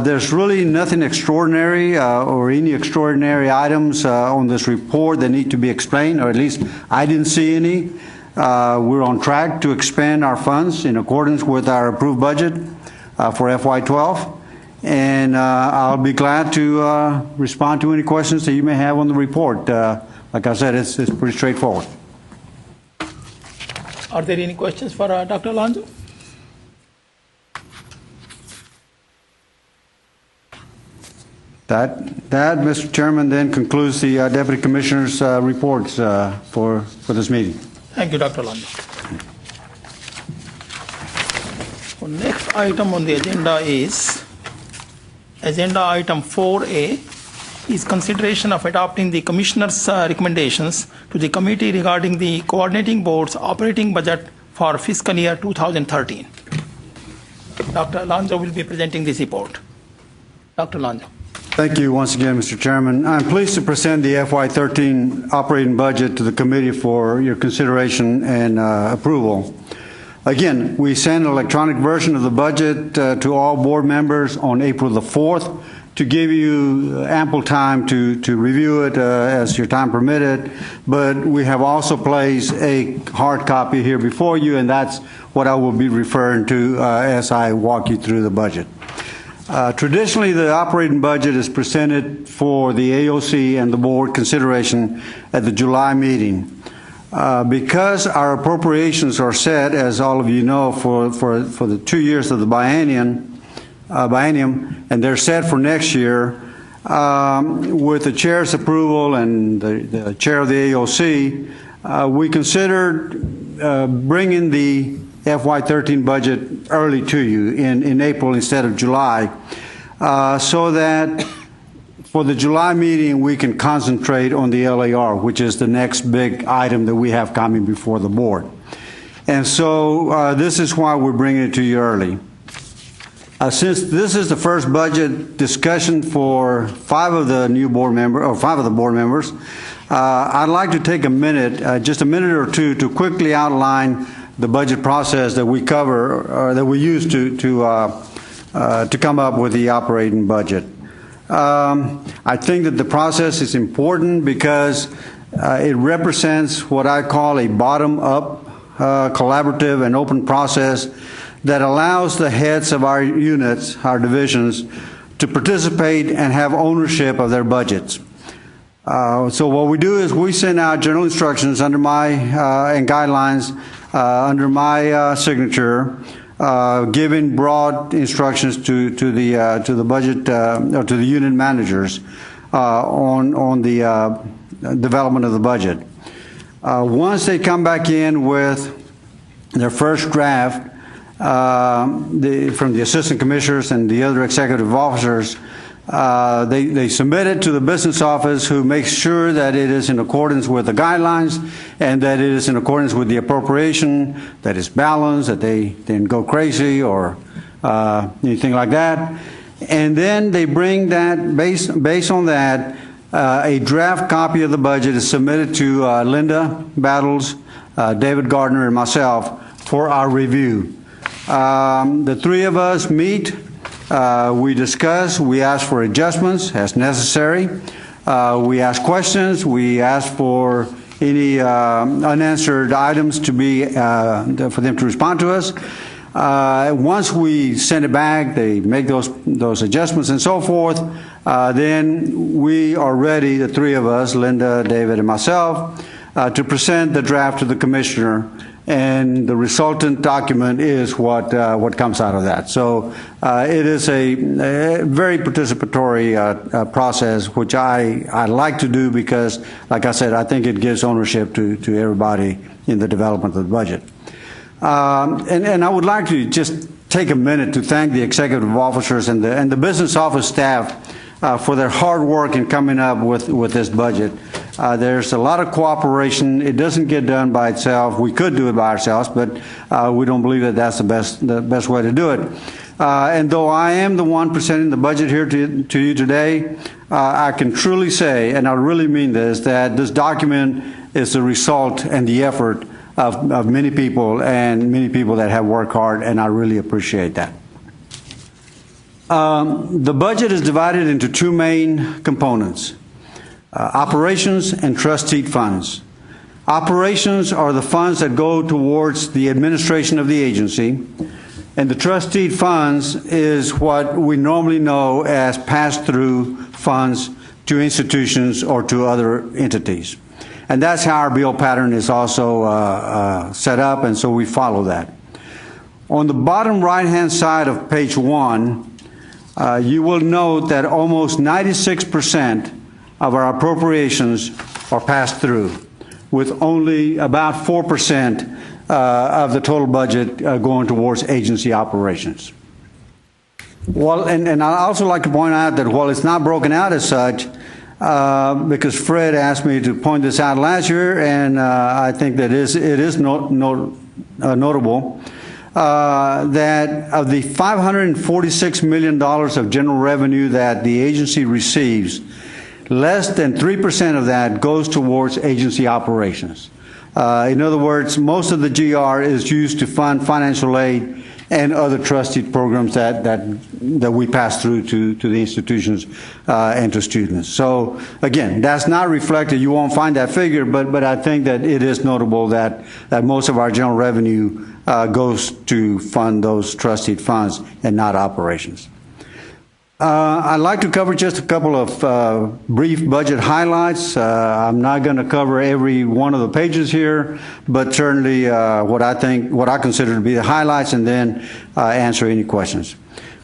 There's really nothing extraordinary or any extraordinary items on this report that need to be explained, or at least I didn't see any. We're on track to expand our funds in accordance with our approved budget for FY12. And I'll be glad to respond to any questions that you may have on the report. Like I said, it's pretty straightforward. Are there any questions for Dr. Alonso? That, Mr. Chairman, then concludes the Deputy Commissioner's reports for this meeting. Thank you, Dr. Alonso. So next item on the agenda is agenda item 4A is consideration of adopting the Commissioner's recommendations to the committee regarding the coordinating board's operating budget for fiscal year 2013. Dr. Alonso will be presenting this report. Dr. Alonso. Thank you once again, Mr. Chairman. I'm pleased to present the FY13 operating budget to the committee for your consideration and approval. Again, we sent an electronic version of the budget to all board members on April the 4th to give you ample time to review it as your time permitted, but we have also placed a hard copy here before you, and that's what I will be referring to as I walk you through the budget. Traditionally, the operating budget is presented for the AOC and the board consideration at the July meeting. Because our appropriations are set, as all of you know, for the 2 years of the biennium, and they're set for next year, with the chair's approval and the chair of the AOC, we considered bringing the FY13 budget early to you in April instead of July, so that for the July meeting we can concentrate on the LAR, which is the next big item that we have coming before the board. And so this is why we're bringing it to you early. Since this is the first budget discussion for 5 of the board members, I'd like to take a minute, just a minute or two, to quickly outline the budget process that we cover, or that we use to come up with the operating budget. I think that the process is important because it represents what I call a bottom-up, collaborative and open process that allows the heads of our units, our divisions, to participate and have ownership of their budgets. So what we do is we send out general instructions under my and guidelines under my signature, giving broad instructions to the budget or to the unit managers on the development of the budget. Once they come back in with their first draft from the assistant commissioners and the other executive officers, they submit it to the business office, who makes sure that it is in accordance with the guidelines and that it is in accordance with the appropriation, that it's balanced, that they didn't go crazy or anything like that. And then they bring that, based on that, a draft copy of the budget is submitted to Linda Battles, David Gardner, and myself for our review. The 3 of us meet. We discuss, we ask for adjustments as necessary. We ask questions, we ask for any unanswered items to be for them to respond to us. Once we send it back, they make those adjustments and so forth, then we are ready, the three of us, Linda, David, and myself, to present the draft to the commissioner, and the resultant document is what comes out of that. So it is a very participatory process, which I like to do because, like I said, I think it gives ownership to everybody in the development of the budget. And I would like to just take a minute to thank the executive officers and the business office staff for their hard work in coming up with this budget. There's a lot of cooperation. It doesn't get done by itself. We could do it by ourselves, but we don't believe that that's the best way to do it. And though I am the one presenting the budget here to you today, I can truly say, and I really mean this, that this document is the result and the effort of many people, and many people that have worked hard, and I really appreciate that. The budget is divided into two main components, operations and trust-seat funds. Operations are the funds that go towards the administration of the agency, and the trust-seat funds is what we normally know as pass-through funds to institutions or to other entities. And that's how our bill pattern is also set up, and so we follow that. On the bottom right-hand side of page 1, you will note that almost 96% of our appropriations are passed through, with only about 4% of the total budget going towards agency operations. Well, and I'd also like to point out that while it's not broken out as such, because Fred asked me to point this out last year, and I think that it is notable, that of the $546 million of general revenue that the agency receives, less than 3% of that goes towards agency operations. In other words, most of the GR is used to fund financial aid and other trusted programs that we pass through to the institutions and to students. So again, that's not reflected. You won't find that figure, but I think that it is notable that most of our general revenue goes to fund those trusted funds and not operations. I'd like to cover just a couple of brief budget highlights. I'm not going to cover every one of the pages here, but certainly what I consider to be the highlights, and then answer any questions.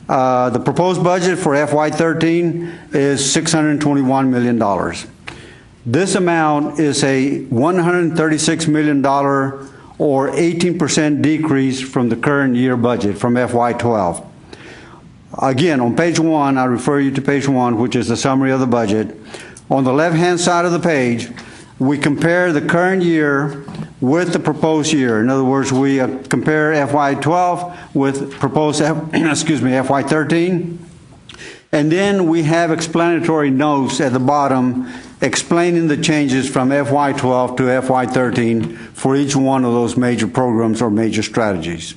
The proposed budget for FY13 is $621 million. This amount is a $136 million or 18% decrease from the current year budget from FY12. Again, on page 1, I refer you to page 1, which is the summary of the budget. On the left-hand side of the page, we compare the current year with the proposed year. In other words, we compare FY12 with proposed FY13. And then we have explanatory notes at the bottom explaining the changes from FY12 to FY13 for each one of those major programs or major strategies.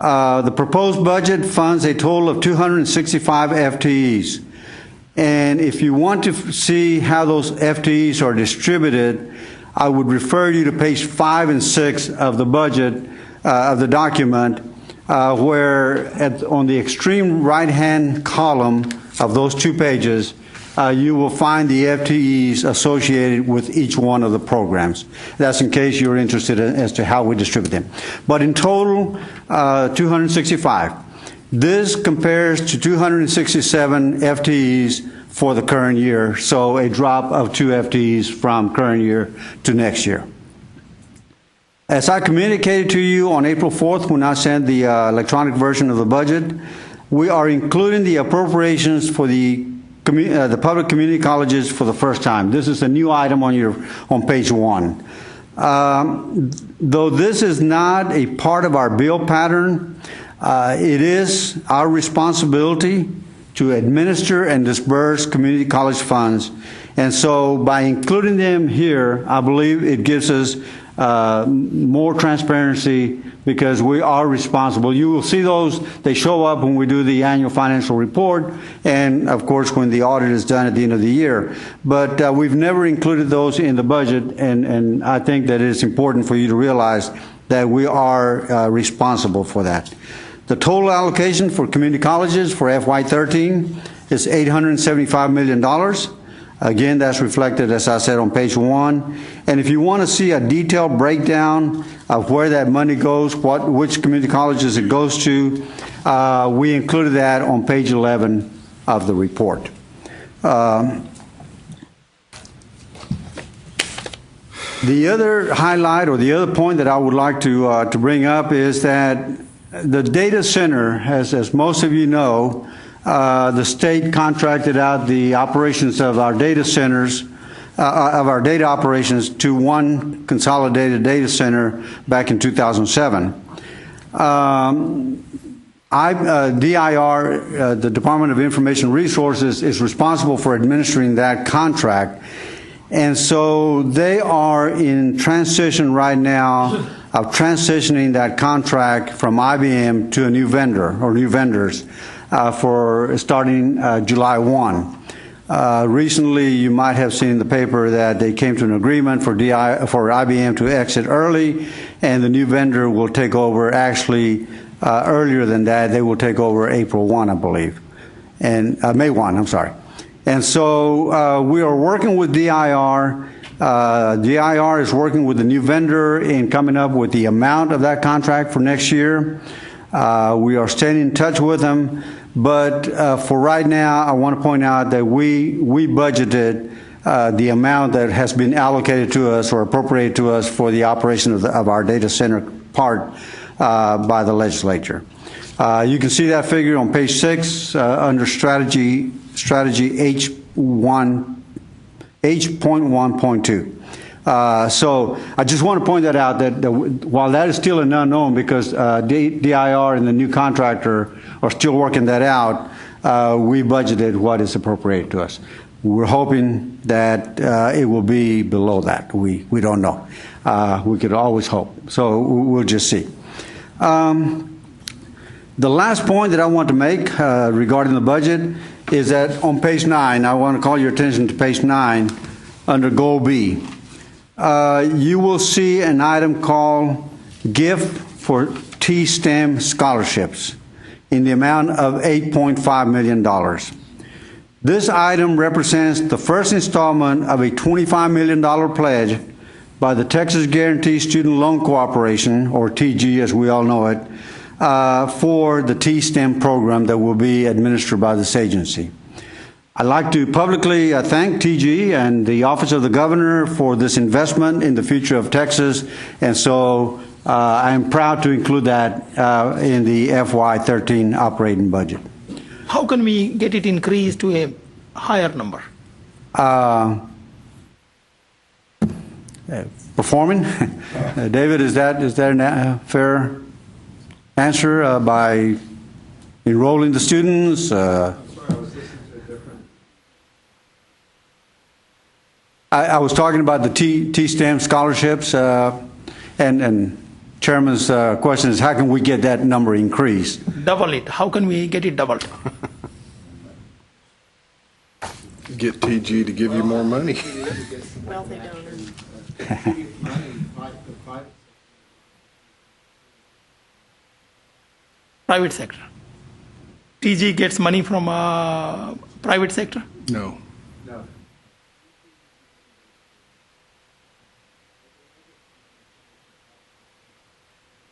The proposed budget funds a total of 265 FTEs. And if you want to see how those FTEs are distributed, I would refer you to page 5 and 6 of the budget, of the document, where on the extreme right-hand column of those two pages, you will find the FTEs associated with each one of the programs. That's in case you're interested as to how we distribute them. But in total, 265. This compares to 267 FTEs for the current year, so a drop of 2 FTEs from current year to next year. As I communicated to you on April 4th when I sent the electronic version of the budget, we are including the appropriations for the public community colleges for the first time. This is a new item on page 1. Though this is not a part of our bill pattern, it is our responsibility to administer and disperse community college funds, And so by including them here, I believe it gives us more transparency because we are responsible. You will see those, they show up when we do the annual financial report and, of course, when the audit is done at the end of the year. But we've never included those in the budget, and I think that it's important for you to realize that we are responsible for that. The total allocation for community colleges for FY13 is $875 million. Again, that's reflected, as I said, on page 1. And if you want to see a detailed breakdown of where that money goes, which community colleges it goes to, we included that on page 11 of the report. The other highlight or the other point that I would like to bring up is that the data center, as most of you know, the state contracted out the operations of our data centers, of our data operations to one consolidated data center back in 2007. DIR, the Department of Information Resources, is responsible for administering that contract. And so they are in transition right now of transitioning that contract from IBM to a new vendor or new vendors. For starting July 1. Recently, you might have seen in the paper that they came to an agreement for IBM to exit early, and the new vendor will take over actually earlier than that. They will take over April 1, I believe, and May 1, I'm sorry. And so we are working with DIR. DIR is working with the new vendor in coming up with the amount of that contract for next year. We are staying in touch with them, but for right now, I want to point out that we budgeted the amount that has been allocated to us or appropriated to us for the operation of our data center part by the legislature. You can see that figure on page 6 under strategy H.1.2. So I just want to point that out, that while that is still an unknown because DIR and the new contractor are still working that out, we budgeted what is appropriated to us. We're hoping that it will be below that. We don't know. We could always hope. So we'll just see. The last point that I want to make regarding the budget is that on page 9, I want to call your attention to page 9 under Goal B. You will see an item called Gift for T-STEM Scholarships in the amount of $8.5 million. This item represents the first installment of a $25 million pledge by the Texas Guarantee Student Loan Corporation, or TG as we all know it, for the T-STEM program that will be administered by this agency. I'd like to publicly thank TG and the Office of the Governor for this investment in the future of Texas, and so I'm proud to include that in the FY13 operating budget. How can we get it increased to a higher number? Performing. David, is that a fair answer? By enrolling the students? I was talking about the T-STEM scholarships, and Chairman's question is how can we get that number increased? Double it. How can we get it doubled? Get TG to give you more money. Wealthy donors. Private sector. TG gets money from private sector? No.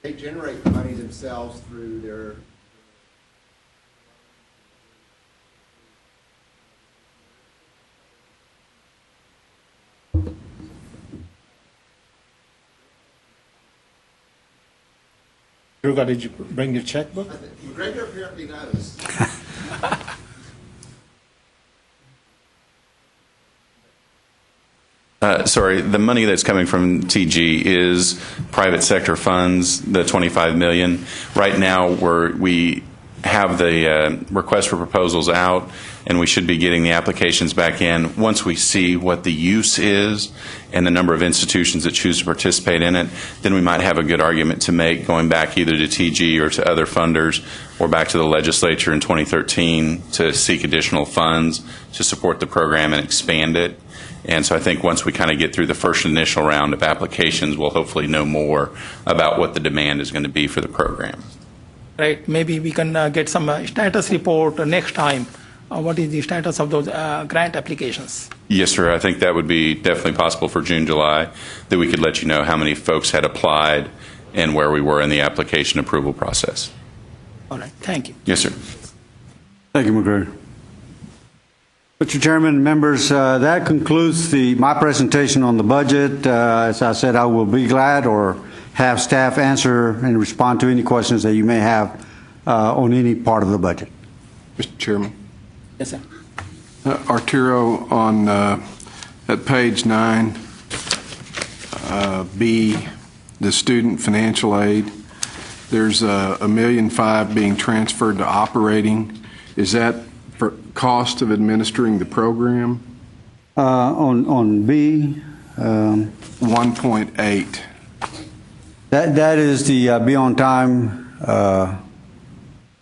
They generate the money themselves through their. Ruga, did you bring your checkbook? Gregor apparently knows. Sorry, the money that's coming from TG is private sector funds, the $25 million. Right now, we have the request for proposals out, and we should be getting the applications back in. Once we see what the use is and the number of institutions that choose to participate in it, then we might have a good argument to make going back either to TG or to other funders or back to the legislature in 2013 to seek additional funds to support the program and expand it. And so I think once we kind of get through the first initial round of applications, we'll hopefully know more about what the demand is going to be for the program. Right, maybe we can get some status report next time. What is the status of those grant applications? Yes, sir. I think that would be definitely possible for June, July, that we could let you know how many folks had applied and where we were in the application approval process. All right, thank you. Yes, sir. Thank you, McGregor. Mr. Chairman, members, that concludes my presentation on the budget. As I said, I will be glad or have staff answer and respond to any questions that you may have on any part of the budget. Mr. Chairman. Yes, sir. Arturo, on at page 9, B, the student financial aid, there's $1.5 million being transferred to operating. Is that for cost of administering the program? On B, 1.8. that is the be on time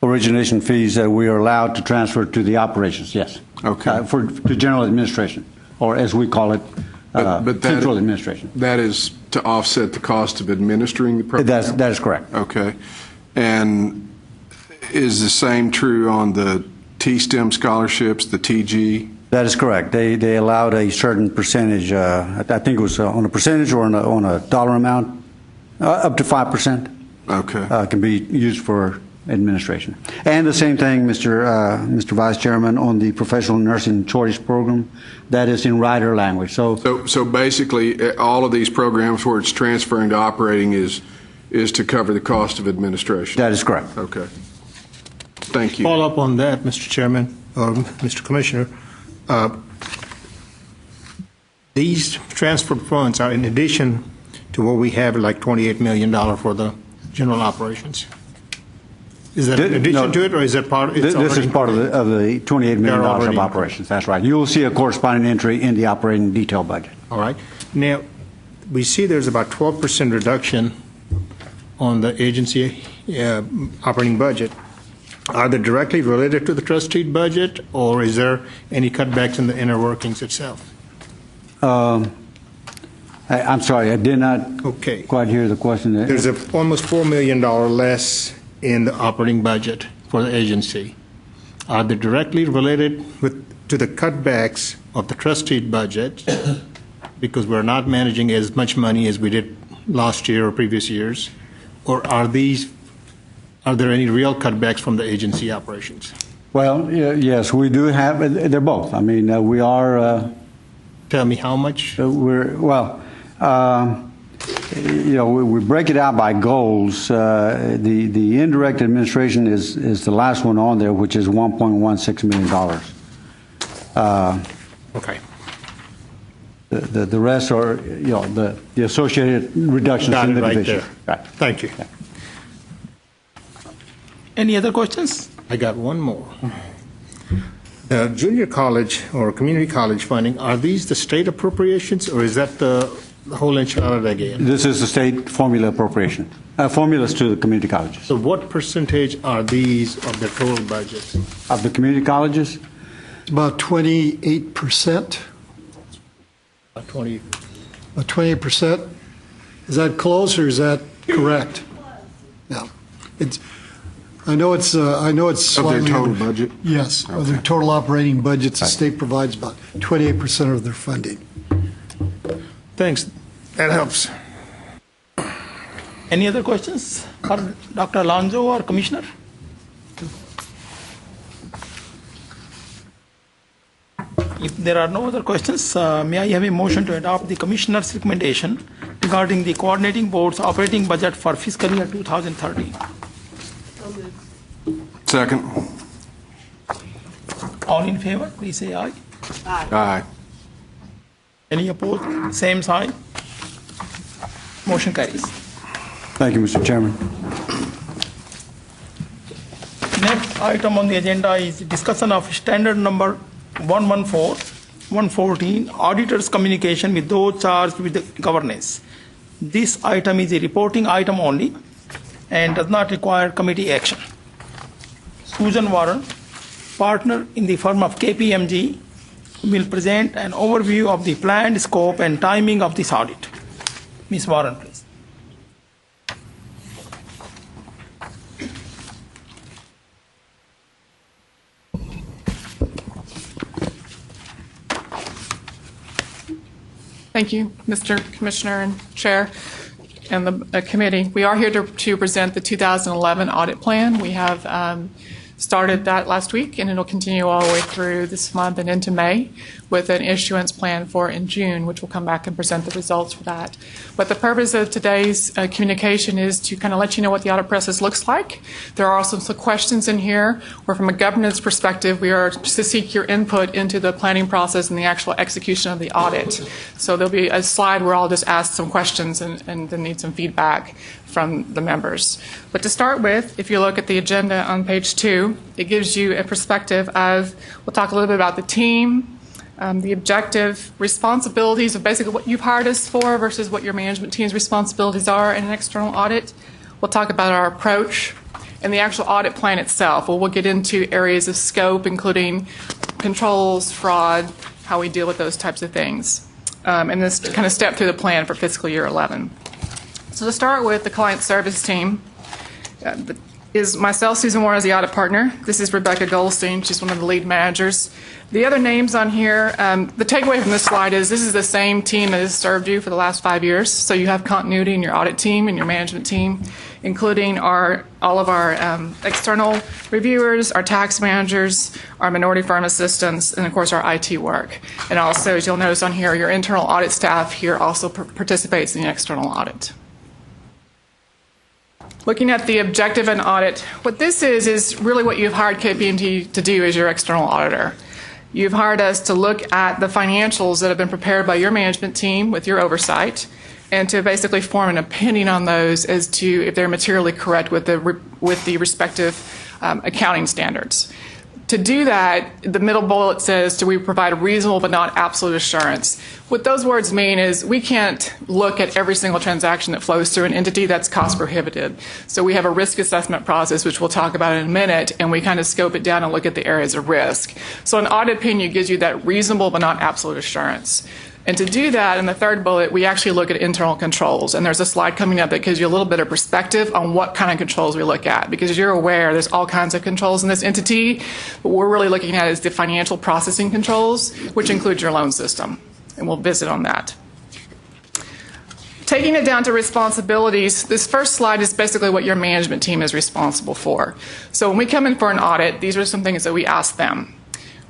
origination fees that we are allowed to transfer to the operations. Yes. Okay. To general administration, or as we call it, but central administration. That is to offset the cost of administering the program? That is correct. Okay. And is the same true on the T-STEM scholarships, the TG? That is correct. They allowed a certain percentage, I think it was on a percentage or on a dollar amount, up to 5%. Okay. Can be used for administration. And the same thing, Mr. Vice Chairman, on the professional nursing choice program. That is in rider language. So basically, all of these programs where it's transferring to operating is to cover the cost of administration? That is correct. Okay. Thank you. Follow up on that, Mr. Chairman, or Mr. Commissioner. These transferred funds are in addition to what we have, like $28 million for the general operations. Is that in addition to it, or is that part? This is part of the $28 million of operations. That's right. You will see a corresponding entry in the operating detail budget. All right. Now, we see there's about 12% reduction on the agency operating budget. Are they directly related to the trustee budget, or is there any cutbacks in the inner workings itself? I'm sorry, I did not quite hear the question. There's almost $4 million less in the operating budget for the agency. Are they directly related to the cutbacks of the trustee budget, because we're not managing as much money as we did last year or previous years, or are there any real cutbacks from the agency operations? Well, yes, we do have. They're both. I mean, we are. Tell me how much. We break it out by goals. The indirect administration is the last one on there, which is $1.16 million. Okay. The rest are, the associated reductions in the division. There. Right. Thank you. Yeah. Any other questions? I got one more. The junior college or community college funding, are these the state appropriations, or is that the whole enchilada again? This is the state formula appropriation, formulas to the community colleges. So what percentage are these of the total budget? Of the community colleges? About 28%. About 20. About 28%. Is that close or is that correct? Yeah. I know it's slightly of their total budget? Yes, of their total operating budgets. The state provides about 28% of their funding. Thanks. That helps. Any other questions for Dr. Alonso or Commissioner? If there are no other questions, may I have a motion to adopt the Commissioner's recommendation regarding the coordinating board's operating budget for fiscal year 2013? Second. All in favor, please say aye. Aye. Any opposed? Same sign. Motion carries. Thank you, Mr. Chairman. Next item on the agenda is discussion of standard number 114, 114, auditor's communication with those charged with the governance. This item is a reporting item only and does not require committee action. Susan Warren, partner in the firm of KPMG, will present an overview of the planned scope and timing of this audit. Ms. Warren, please. Thank you, Mr. Commissioner and Chair and the committee. We are here to present the 2011 audit plan. We have started that last week, and it'll continue all the way through this month and into May with an issuance plan for in June, which will come back and present the results for that. But the purpose of today's communication is to kind of let you know what the audit process looks like. There are also some questions in here where from a governance perspective, we are to seek your input into the planning process and the actual execution of the audit. So there'll be a slide where I'll just ask some questions and then need some feedback from the members. But to start with, if you look at the agenda on page 2, it gives you a perspective of, we'll talk a little bit about the team, the objective, responsibilities of basically what you've hired us for versus what your management team's responsibilities are in an external audit. We'll talk about our approach and the actual audit plan itself. We'll get into areas of scope, including controls, fraud, how we deal with those types of things. And this kind of step through the plan for fiscal year 11. So to start with, the client service team is myself, Susan Warren, as the audit partner. This is Rebecca Goldstein. She's one of the lead managers. The other names on here, the takeaway from this slide is this is the same team that has served you for the last 5 years. So you have continuity in your audit team and your management team, including all of our external reviewers, our tax managers, our minority firm assistants, and of course our IT work. And also, as you'll notice on here, your internal audit staff here also participates in the external audit. Looking at the objective and audit, what this is really what you've hired KPMG to do as your external auditor. You've hired us to look at the financials that have been prepared by your management team with your oversight and to basically form an opinion on those as to if they're materially correct with the respective accounting standards. To do that, the middle bullet says, do we provide reasonable but not absolute assurance? What those words mean is we can't look at every single transaction that flows through an entity that's cost prohibitive. So we have a risk assessment process, which we'll talk about in a minute, and we kind of scope it down and look at the areas of risk. So an audit opinion gives you that reasonable but not absolute assurance. And to do that, in the third bullet, we actually look at internal controls. And there's a slide coming up that gives you a little bit of perspective on what kind of controls we look at. Because as you're aware, there's all kinds of controls in this entity. What we're really looking at is the financial processing controls, which includes your loan system. And we'll visit on that. Taking it down to responsibilities, this first slide is basically what your management team is responsible for. So when we come in for an audit, these are some things that we ask them.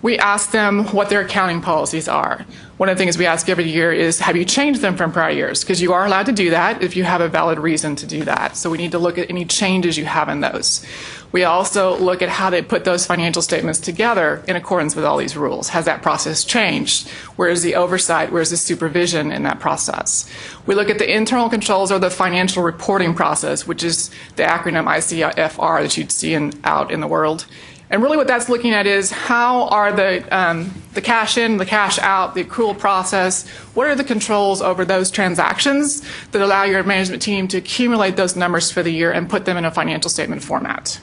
We ask them what their accounting policies are. One of the things we ask every year is, have you changed them from prior years? Because you are allowed to do that if you have a valid reason to do that. So we need to look at any changes you have in those. We also look at how they put those financial statements together in accordance with all these rules. Has that process changed? Where is the oversight? Where is the supervision in that process? We look at the internal controls or the financial reporting process, which is the acronym ICFR that you'd see out in the world. And really what that's looking at is how are the cash in, the cash out, the accrual process, what are the controls over those transactions that allow your management team to accumulate those numbers for the year and put them in a financial statement format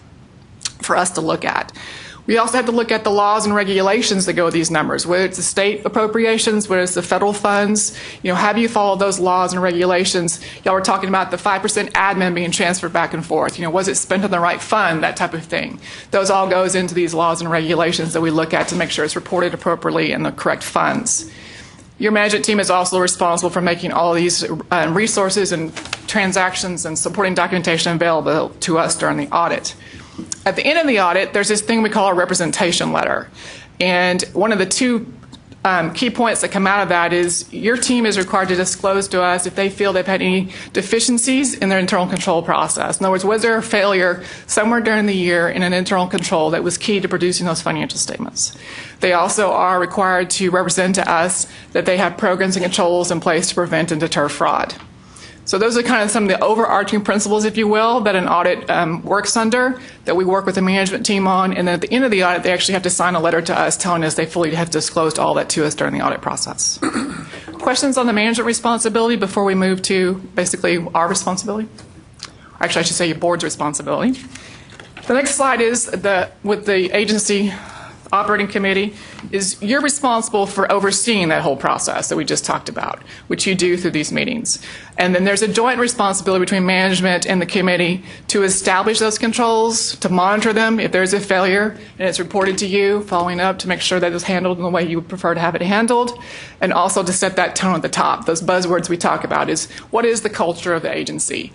for us to look at. We also have to look at the laws and regulations that go with these numbers, whether it's the state appropriations, whether it's the federal funds. Have you followed those laws and regulations? Y'all were talking about the 5% admin being transferred back and forth. Was it spent on the right fund, that type of thing. Those all goes into these laws and regulations that we look at to make sure it's reported appropriately in the correct funds. Your management team is also responsible for making all these resources and transactions and supporting documentation available to us during the audit. At the end of the audit, there's this thing we call a representation letter. And one of the two key points that come out of that is your team is required to disclose to us if they feel they've had any deficiencies in their internal control process. In other words, was there a failure somewhere during the year in an internal control that was key to producing those financial statements? They also are required to represent to us that they have programs and controls in place to prevent and deter fraud. So those are kind of some of the overarching principles, if you will, that an audit works under, that we work with the management team on, and then at the end of the audit, they actually have to sign a letter to us telling us they fully have disclosed all that to us during the audit process. Questions on the management responsibility before we move to basically our responsibility? Actually, I should say your board's responsibility. The next slide is with the agency operating committee is you're responsible for overseeing that whole process that we just talked about, which you do through these meetings. And then there's a joint responsibility between management and the committee to establish those controls, to monitor them if there's a failure and it's reported to you, following up to make sure that it's handled in the way you would prefer to have it handled, and also to set that tone at the top. Those buzzwords we talk about is what is the culture of the agency?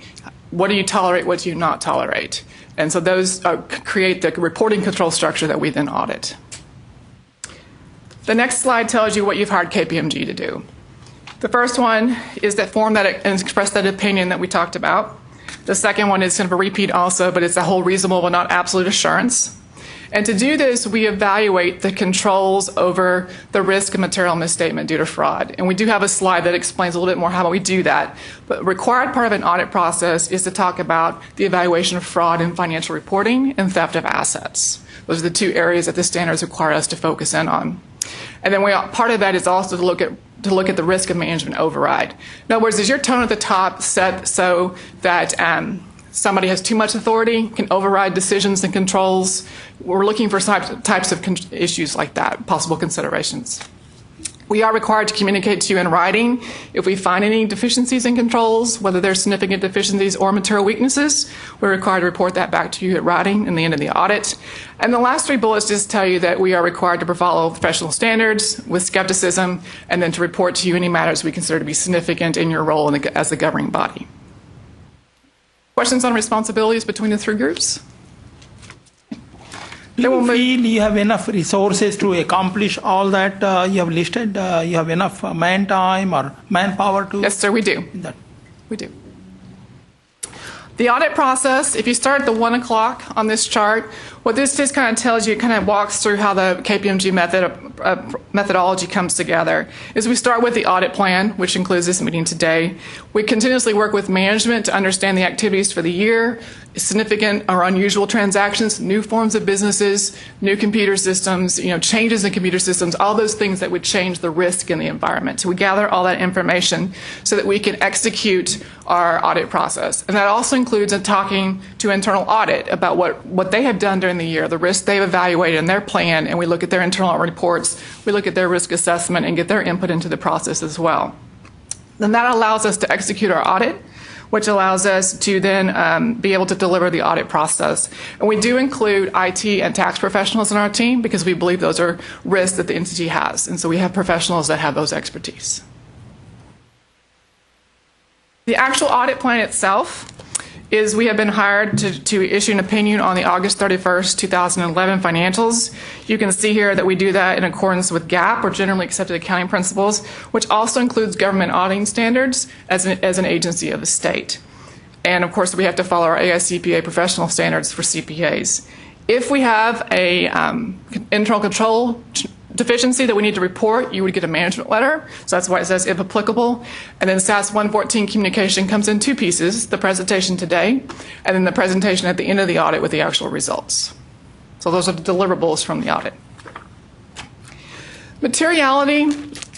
What do you tolerate? What do you not tolerate? And so those create the reporting control structure that we then audit. The next slide tells you what you've hired KPMG to do. The first one is that form that express that opinion that we talked about. The second one is kind of a repeat also, but it's a whole reasonable but not absolute assurance. And to do this, we evaluate the controls over the risk of material misstatement due to fraud. And we do have a slide that explains a little bit more how we do that. But a required part of an audit process is to talk about the evaluation of fraud in financial reporting and theft of assets. Those are the two areas that the standards require us to focus in on. And then part of that is also to look at the risk of management override. In other words, is your tone at the top set so that somebody has too much authority, can override decisions and controls? We're looking for types of issues like that, possible considerations. We are required to communicate to you in writing if we find any deficiencies in controls, whether they're significant deficiencies or material weaknesses. We're required to report that back to you at writing in the end of the audit. And the last three bullets just tell you that we are required to follow professional standards with skepticism, and then to report to you any matters we consider to be significant in your role as the governing body. Questions on responsibilities between the three groups? Do you feel you have enough resources to accomplish all that you have listed? You have enough man time or manpower to? Yes, sir, we do. We do. The audit process, if you start at the 1 o'clock on this chart, what this just kind of tells you, it kind of walks through how the KPMG methodology comes together, is we start with the audit plan, which includes this meeting today. We continuously work with management to understand the activities for the year, significant or unusual transactions, new forms of businesses, new computer systems, changes in computer systems, all those things that would change the risk in the environment. So we gather all that information so that we can execute our audit process. And that also includes talking to internal audit about what they have done during the year, the risks they've evaluated in their plan, and we look at their internal reports, we look at their risk assessment and get their input into the process as well. Then that allows us to execute our audit, which allows us to then be able to deliver the audit process. And we do include IT and tax professionals in our team because we believe those are risks that the entity has. And so we have professionals that have those expertise. The actual audit plan itself is we have been hired to issue an opinion on the August 31st, 2011 financials. You can see here that we do that in accordance with GAAP, or generally accepted accounting principles, which also includes government auditing standards as an agency of the state. And of course, we have to follow our AICPA professional standards for CPAs. If we have a internal control deficiency that we need to report, you would get a management letter. So that's why it says if applicable. And then SAS 114 communication comes in two pieces, the presentation today, and then the presentation at the end of the audit with the actual results. So those are the deliverables from the audit. Materiality.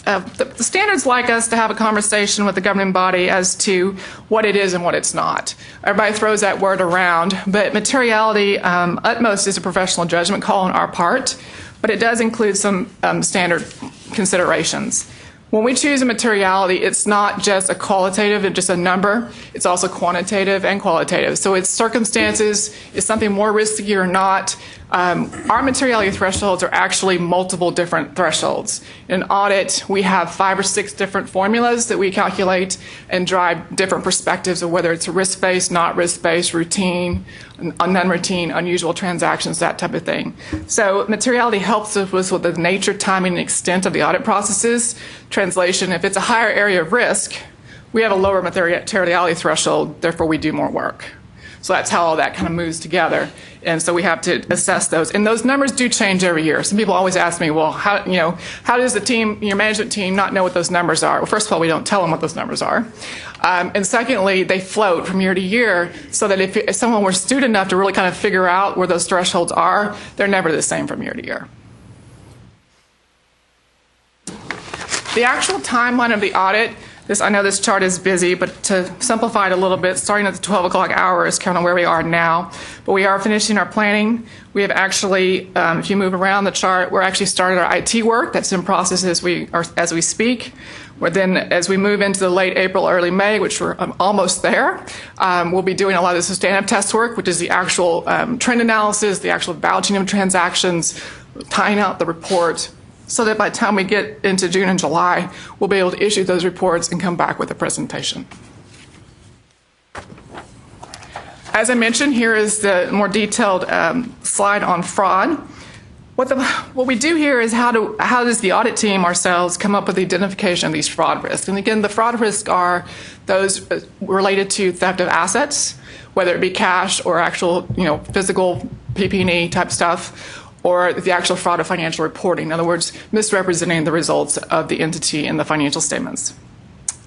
The standards like us to have a conversation with the governing body as to what it is and what it's not. Everybody throws that word around, but materiality, utmost is a professional judgment call on our part. But it does include some standard considerations. When we choose a materiality, it's not just a qualitative and just a number. It's also quantitative and qualitative. So it's circumstances, is something more risky or not. Our materiality thresholds are actually multiple different thresholds. In an audit, we have 5 or 6 different formulas that we calculate and drive different perspectives of whether it's risk-based, not risk-based, routine, non-routine, unusual transactions, that type of thing. So materiality helps us with the nature, timing, and extent of the audit processes. Translation, if it's a higher area of risk, we have a lower materiality threshold, therefore we do more work. So that's how all that kind of moves together. And so we have to assess those. And those numbers do change every year. Some people always ask me, well, how does the team, your management team, not know what those numbers are? Well, first of all, we don't tell them what those numbers are. And secondly, they float from year to year, so that if someone were astute enough to really kind of figure out where those thresholds are, they're never the same from year to year. The actual timeline of the audit, I know this chart is busy, but to simplify it a little bit, starting at the 12 o'clock hour is kind of where we are now. But we are finishing our planning. We have actually, if you move around the chart, we're actually started our IT work. That's in process as we speak. Then, as we move into the late April, early May, which we're almost there, we'll be doing a lot of the substantive test work, which is the actual trend analysis, the actual vouching of transactions, tying out the report, so that by the time we get into June and July, we'll be able to issue those reports and come back with a presentation. As I mentioned, here is the more detailed slide on fraud. What we do here is how does the audit team ourselves come up with the identification of these fraud risks? And again, the fraud risks are those related to theft of assets, whether it be cash or actual, physical PP&E type stuff, or the actual fraud of financial reporting. In other words, misrepresenting the results of the entity in the financial statements.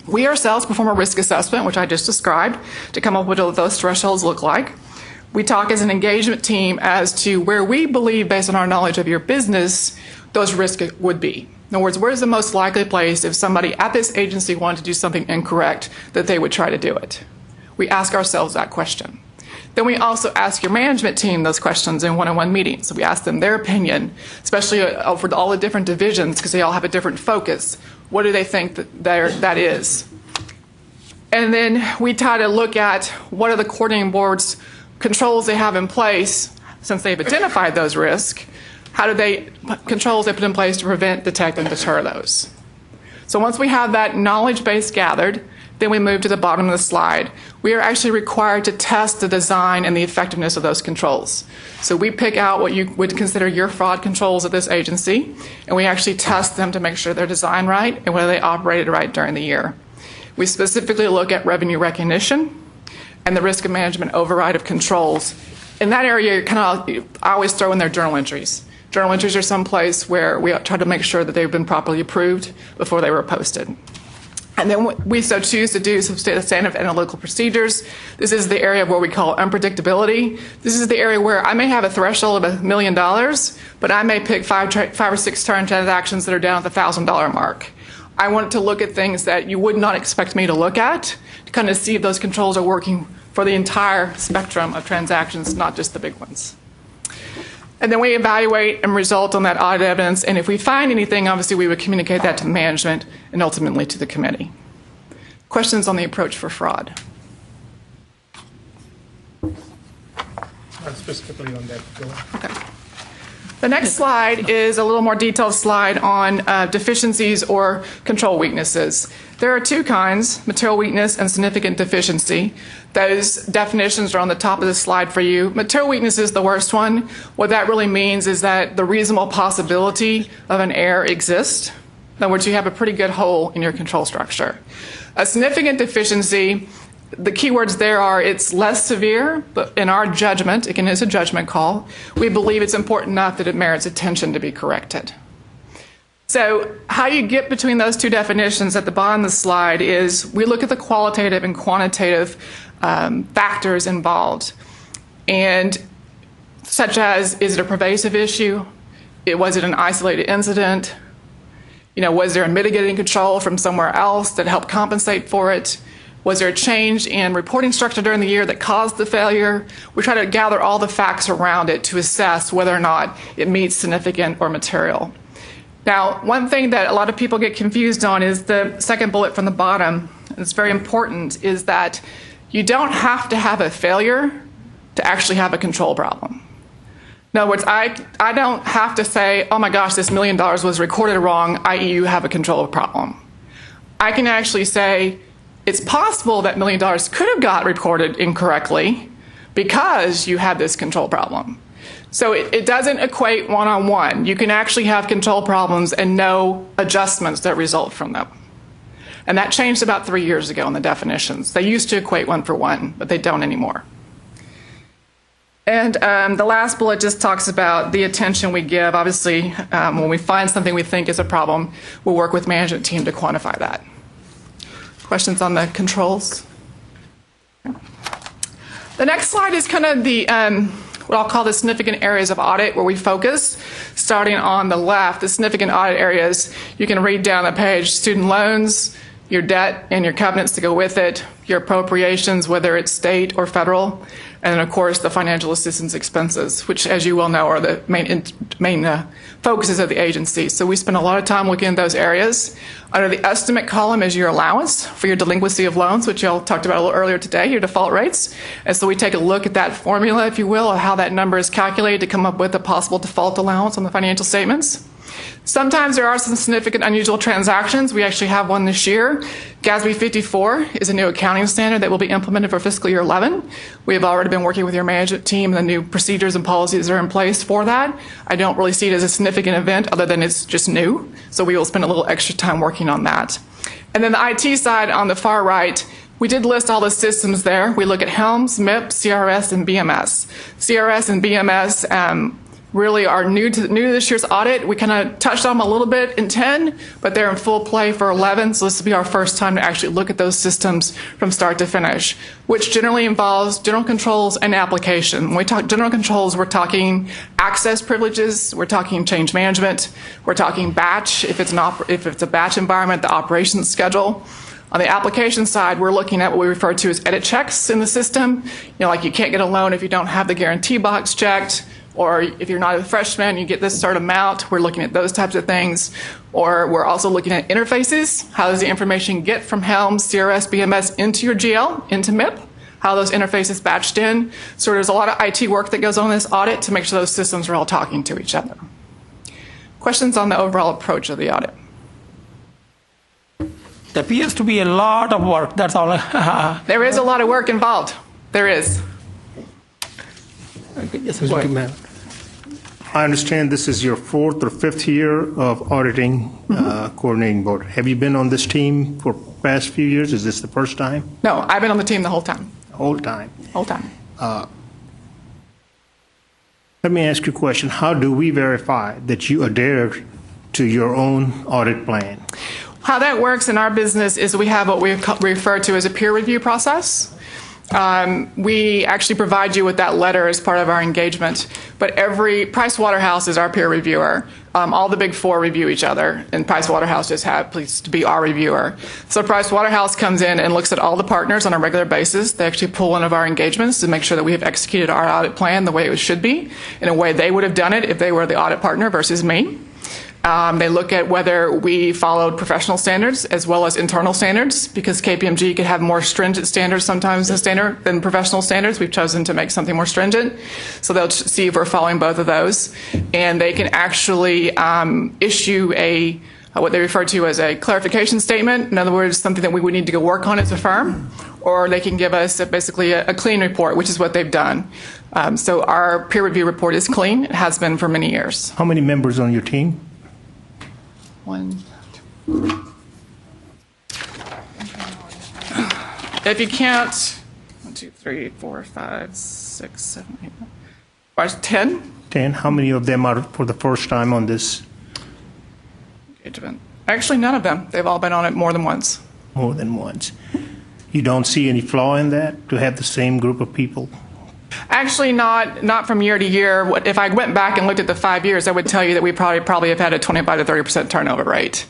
We ourselves perform a risk assessment, which I just described, to come up with what those thresholds look like. We talk as an engagement team as to where we believe, based on our knowledge of your business, those risks would be. In other words, where's the most likely place if somebody at this agency wanted to do something incorrect that they would try to do it? We ask ourselves that question. Then we also ask your management team those questions in one-on-one meetings. So we ask them their opinion, especially for all the different divisions, because they all have a different focus. What do they think that is? And then we try to look at what are the coordinating board's controls they have in place since they've identified those risks. Controls they put in place to prevent, detect, and deter those. So once we have that knowledge base gathered, then we move to the bottom of the slide. We are actually required to test the design and the effectiveness of those controls. So we pick out what you would consider your fraud controls at this agency, and we actually test them to make sure they're designed right and whether they operated right during the year. We specifically look at revenue recognition and the risk of management override of controls. In that area, I always throw in their journal entries. Journal entries are someplace where we try to make sure that they've been properly approved before they were posted. And then we so choose to do some standard analytical procedures. This is the area where we call unpredictability. This is the area where I may have a threshold of $1 million, but I may pick five or six transactions that are down at the $1,000 mark. I want to look at things that you would not expect me to look at to kind of see if those controls are working for the entire spectrum of transactions, not just the big ones. And then we evaluate and result on that audit evidence, and if we find anything, obviously we would communicate that to management and ultimately to the committee. Questions on the approach for fraud? Not specifically on that. Go on. Okay. The next slide is a little more detailed slide on deficiencies or control weaknesses. There are two kinds, material weakness and significant deficiency. Those definitions are on the top of the slide for you. Material weakness is the worst one. What that really means is that the reasonable possibility of an error exists. In other words, you have a pretty good hole in your control structure. A significant deficiency, the keywords there are it's less severe, but in our judgment, again, it's a judgment call, we believe it's important enough that it merits attention to be corrected. So how you get between those two definitions at the bottom of the slide is we look at the qualitative and quantitative factors involved, and such as, is it a pervasive issue? Was it an isolated incident? Was there a mitigating control from somewhere else that helped compensate for it? Was there a change in reporting structure during the year that caused the failure? We try to gather all the facts around it to assess whether or not it meets significant or material. Now, one thing that a lot of people get confused on is the second bullet from the bottom. It's very important, is that you don't have to have a failure to actually have a control problem. In other words, I don't have to say, oh my gosh, this $1 million was recorded wrong, i.e. you have a control problem. I can actually say, it's possible that $1 million could have got recorded incorrectly because you had this control problem. So it doesn't equate one-on-one. You can actually have control problems and no adjustments that result from them. And that changed about 3 years ago in the definitions. They used to equate one for one, but they don't anymore. And the last bullet just talks about the attention we give. Obviously, when we find something we think is a problem, we'll work with management team to quantify that. Questions on the controls? The next slide is kind of the what I'll call the significant areas of audit where we focus. Starting on the left, the significant audit areas, you can read down the page: student loans, your debt and your covenants to go with it, your appropriations, whether it's state or federal, and then, of course, the financial assistance expenses, which, as you well know, are the main focuses of the agency. So we spend a lot of time looking at those areas. Under the estimate column is your allowance for your delinquency of loans, which y'all talked about a little earlier today, your default rates. And so we take a look at that formula, if you will, of how that number is calculated to come up with a possible default allowance on the financial statements. Sometimes there are some significant unusual transactions. We actually have one this year. GASB 54 is a new accounting standard that will be implemented for fiscal year 11. We have already been working with your management team and the new procedures and policies that are in place for that. I don't really see it as a significant event other than it's just new. So we will spend a little extra time working on that. And then the IT side on the far right, we did list all the systems there. We look at Helms, MIP, CRS, and BMS. CRS and BMS really are new to this year's audit. We kind of touched on them a little bit in 10, but they're in full play for 11, so this will be our first time to actually look at those systems from start to finish, which generally involves general controls and application. When we talk general controls, we're talking access privileges, we're talking change management, we're talking batch, if it's a batch environment, the operations schedule. On the application side, we're looking at what we refer to as edit checks in the system. Like you can't get a loan if you don't have the guarantee box checked, or if you're not a freshman, you get this certain amount. We're looking at those types of things. Or we're also looking at interfaces. How does the information get from Helms, CRS, BMS into your GL, into MIP? How are those interfaces batched in? So there's a lot of IT work that goes on in this audit to make sure those systems are all talking to each other. Questions on the overall approach of the audit? There appears to be a lot of work, that's all. There is a lot of work involved. There is. Yes, Mr. McMahon, I understand this is your 4th or 5th year of auditing coordinating board. Have you been on this team for the past few years? Is this the first time? No, I've been on the team the whole time. The whole time. Whole time. Let me ask you a question. How do we verify that you adhere to your own audit plan? How that works in our business is we have what we refer to as a peer review process. We actually provide you with that letter as part of our engagement, but Pricewaterhouse is our peer reviewer. All the big four review each other, and Pricewaterhouse just happens to be our reviewer. So Pricewaterhouse comes in and looks at all the partners on a regular basis. They actually pull one of our engagements to make sure that we have executed our audit plan the way it should be, in a way they would have done it if they were the audit partner versus me. They look at whether we followed professional standards as well as internal standards, because KPMG could have more stringent standards sometimes than professional standards. We've chosen to make something more stringent. So they'll see if we're following both of those. And they can actually issue what they refer to as a clarification statement. In other words, something that we would need to go work on as a firm. Or they can give us basically a clean report, which is what they've done. So our peer review report is clean. It has been for many years. How many members on your team? 1, 2. If you count 1, 2, 3, 4, 5, 6, 7, 8, 10. 10. How many of them are for the first time on this engagement? Actually, none of them. They've all been on it more than once. More than once. You don't see any flaw in that, to have the same group of people? Actually, not from year to year. If I went back and looked at the 5 years, I would tell you that we probably have had a 25 to 30% turnover rate.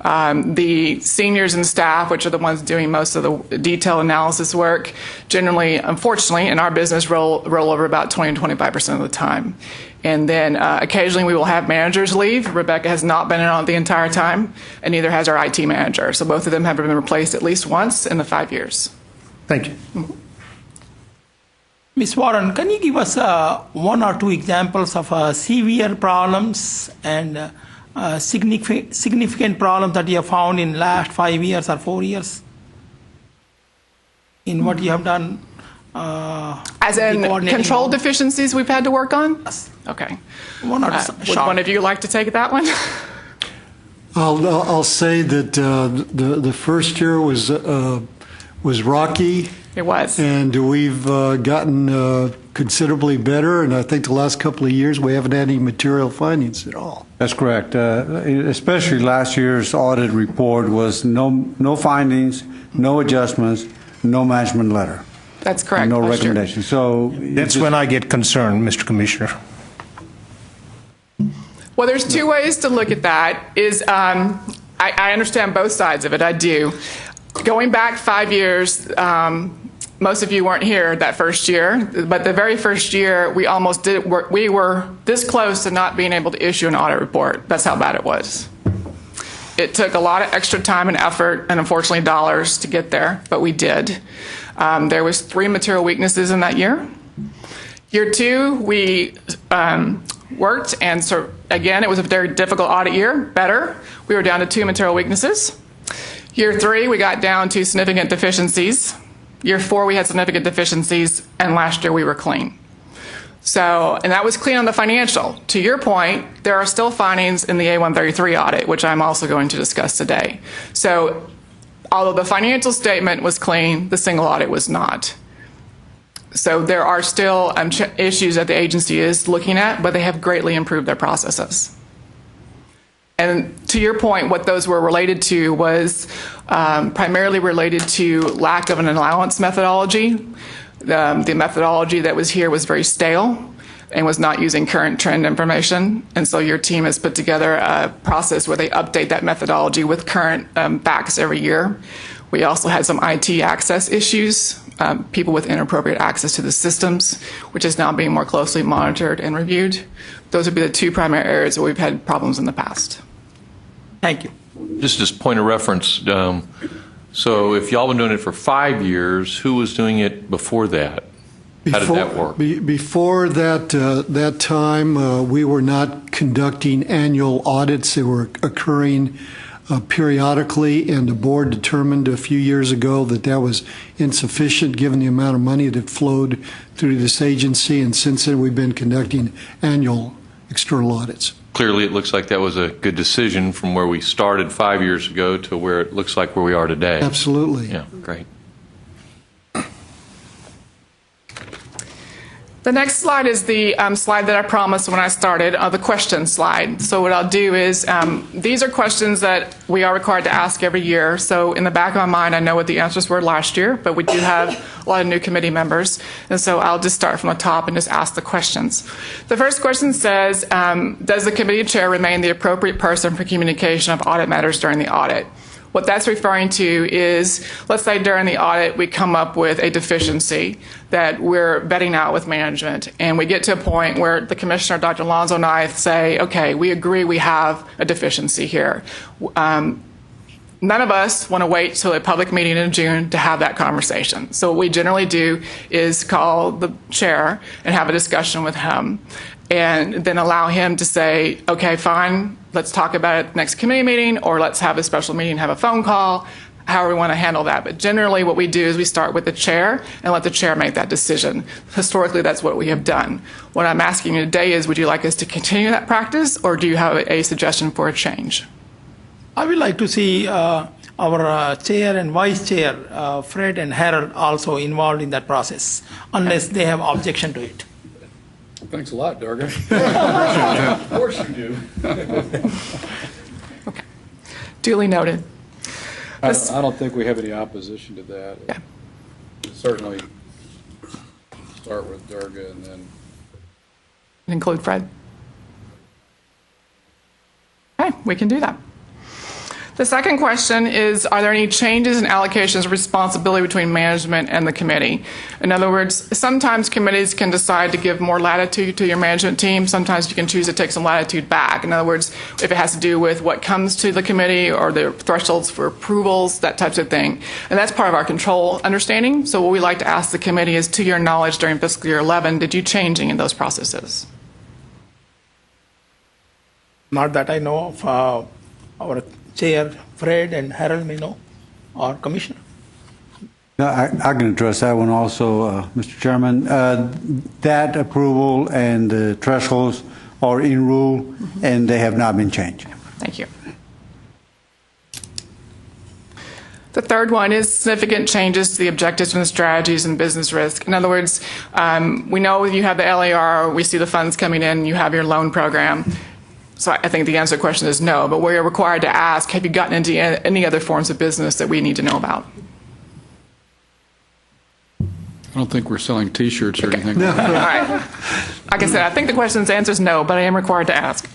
The seniors and staff, which are the ones doing most of the detailed analysis work, generally, unfortunately, in our business roll over about 20 to 25% of the time. And then occasionally we will have managers leave. Rebecca has not been on the entire time, and neither has our IT manager. So both of them have been replaced at least once in the 5 years. Thank you. Mm-hmm. Ms. Warren, can you give us 1 or 2 examples of severe problems and significant problems that you have found in last 5 years or 4 years in what you have done? As in control deficiencies we've had to work on? Yes. Okay. Would one of you like to take that one? I'll say that the first year was was rocky. It was. And we've gotten considerably better, and I think the last couple of years we haven't had any material findings at all. That's correct. Especially last year's audit report was no findings, no adjustments, no management letter. That's correct. No last year. recommendation. So That's when I get concerned, Mr. Commissioner. Well, there's two ways to look at that. I understand both sides of it. I do. Going back 5 years, most of you weren't here that first year, but the very first year we were this close to not being able to issue an audit report. That's how bad it was. It took a lot of extra time and effort and unfortunately dollars to get there, but we did. There was 3 material weaknesses in that year. Year 2, we worked, and so again, it was a very difficult audit year. Better. We were down to 2 material weaknesses. Year 3, we got down to significant deficiencies. Year 4, we had significant deficiencies, and last year we were clean. So, and that was clean on the financial. To your point, there are still findings in the A133 audit, which I'm also going to discuss today. So, although the financial statement was clean, the single audit was not. So there are still issues that the agency is looking at, but they have greatly improved their processes. And to your point, what those were related to was primarily related to lack of an allowance methodology. The methodology that was here was very stale and was not using current trend information. And so your team has put together a process where they update that methodology with current facts every year. We also had some IT access issues, people with inappropriate access to the systems, which is now being more closely monitored and reviewed. Those would be the 2 primary areas where we've had problems in the past. Thank you. Just as point of reference, so if y'all been doing it for 5 years, who was doing it before that? How did that work? Before that time, we were not conducting annual audits. They were occurring periodically, and the board determined a few years ago that that was insufficient given the amount of money that flowed through this agency, and since then we've been conducting annual external audits. Clearly, it looks like that was a good decision from where we started 5 years ago to where it looks like where we are today. Absolutely. Yeah, great. The next slide is the slide that I promised when I started, the question slide. So what I'll do is, these are questions that we are required to ask every year. So in the back of my mind, I know what the answers were last year, but we do have a lot of new committee members. And so I'll just start from the top and just ask the questions. The first question says, does the committee chair remain the appropriate person for communication of audit matters during the audit? What that's referring to is, let's say during the audit we come up with a deficiency that we're vetting out with management, and we get to a point where the commissioner, Dr. Alonzo, and I say, okay, we agree we have a deficiency here. None of us want to wait till a public meeting in June to have that conversation. So what we generally do is call the chair and have a discussion with him, and then allow him to say, okay, fine, let's talk about it at the next committee meeting, or let's have a special meeting, have a phone call, however we want to handle that. But generally what we do is we start with the chair and let the chair make that decision. Historically, that's what we have done. What I'm asking you today is, would you like us to continue that practice, or do you have a suggestion for a change? I would like to see our chair and vice chair, Fred and Harold, also involved in that process, unless they have objection to it. Thanks a lot, Durga. Of course you do. Okay. Duly noted. I don't think we have any opposition to that. Yeah. Certainly start with Durga and then Include Fred. Okay, we can do that. The second question is, are there any changes in allocations of responsibility between management and the committee? In other words, sometimes committees can decide to give more latitude to your management team. Sometimes you can choose to take some latitude back. In other words, if it has to do with what comes to the committee or the thresholds for approvals, that types of thing. And that's part of our control understanding. So what we like to ask the committee is, to your knowledge during fiscal year 11, did you change any in those processes? Not that I know of. Our chair, Fred and Harold, may know, or commissioner. I can address that one also, Mr. Chairman. That approval and the thresholds are in rule, and they have not been changed. Thank you. The third one is significant changes to the objectives and the strategies and business risk. In other words, we know you have the LAR, we see the funds coming in, you have your loan program. So I think the answer to the question is no, but we're required to ask, have you gotten into any other forms of business that we need to know about? I don't think we're selling T-shirts or anything. All right. Like I said, I think the question's answer is no, but I am required to ask.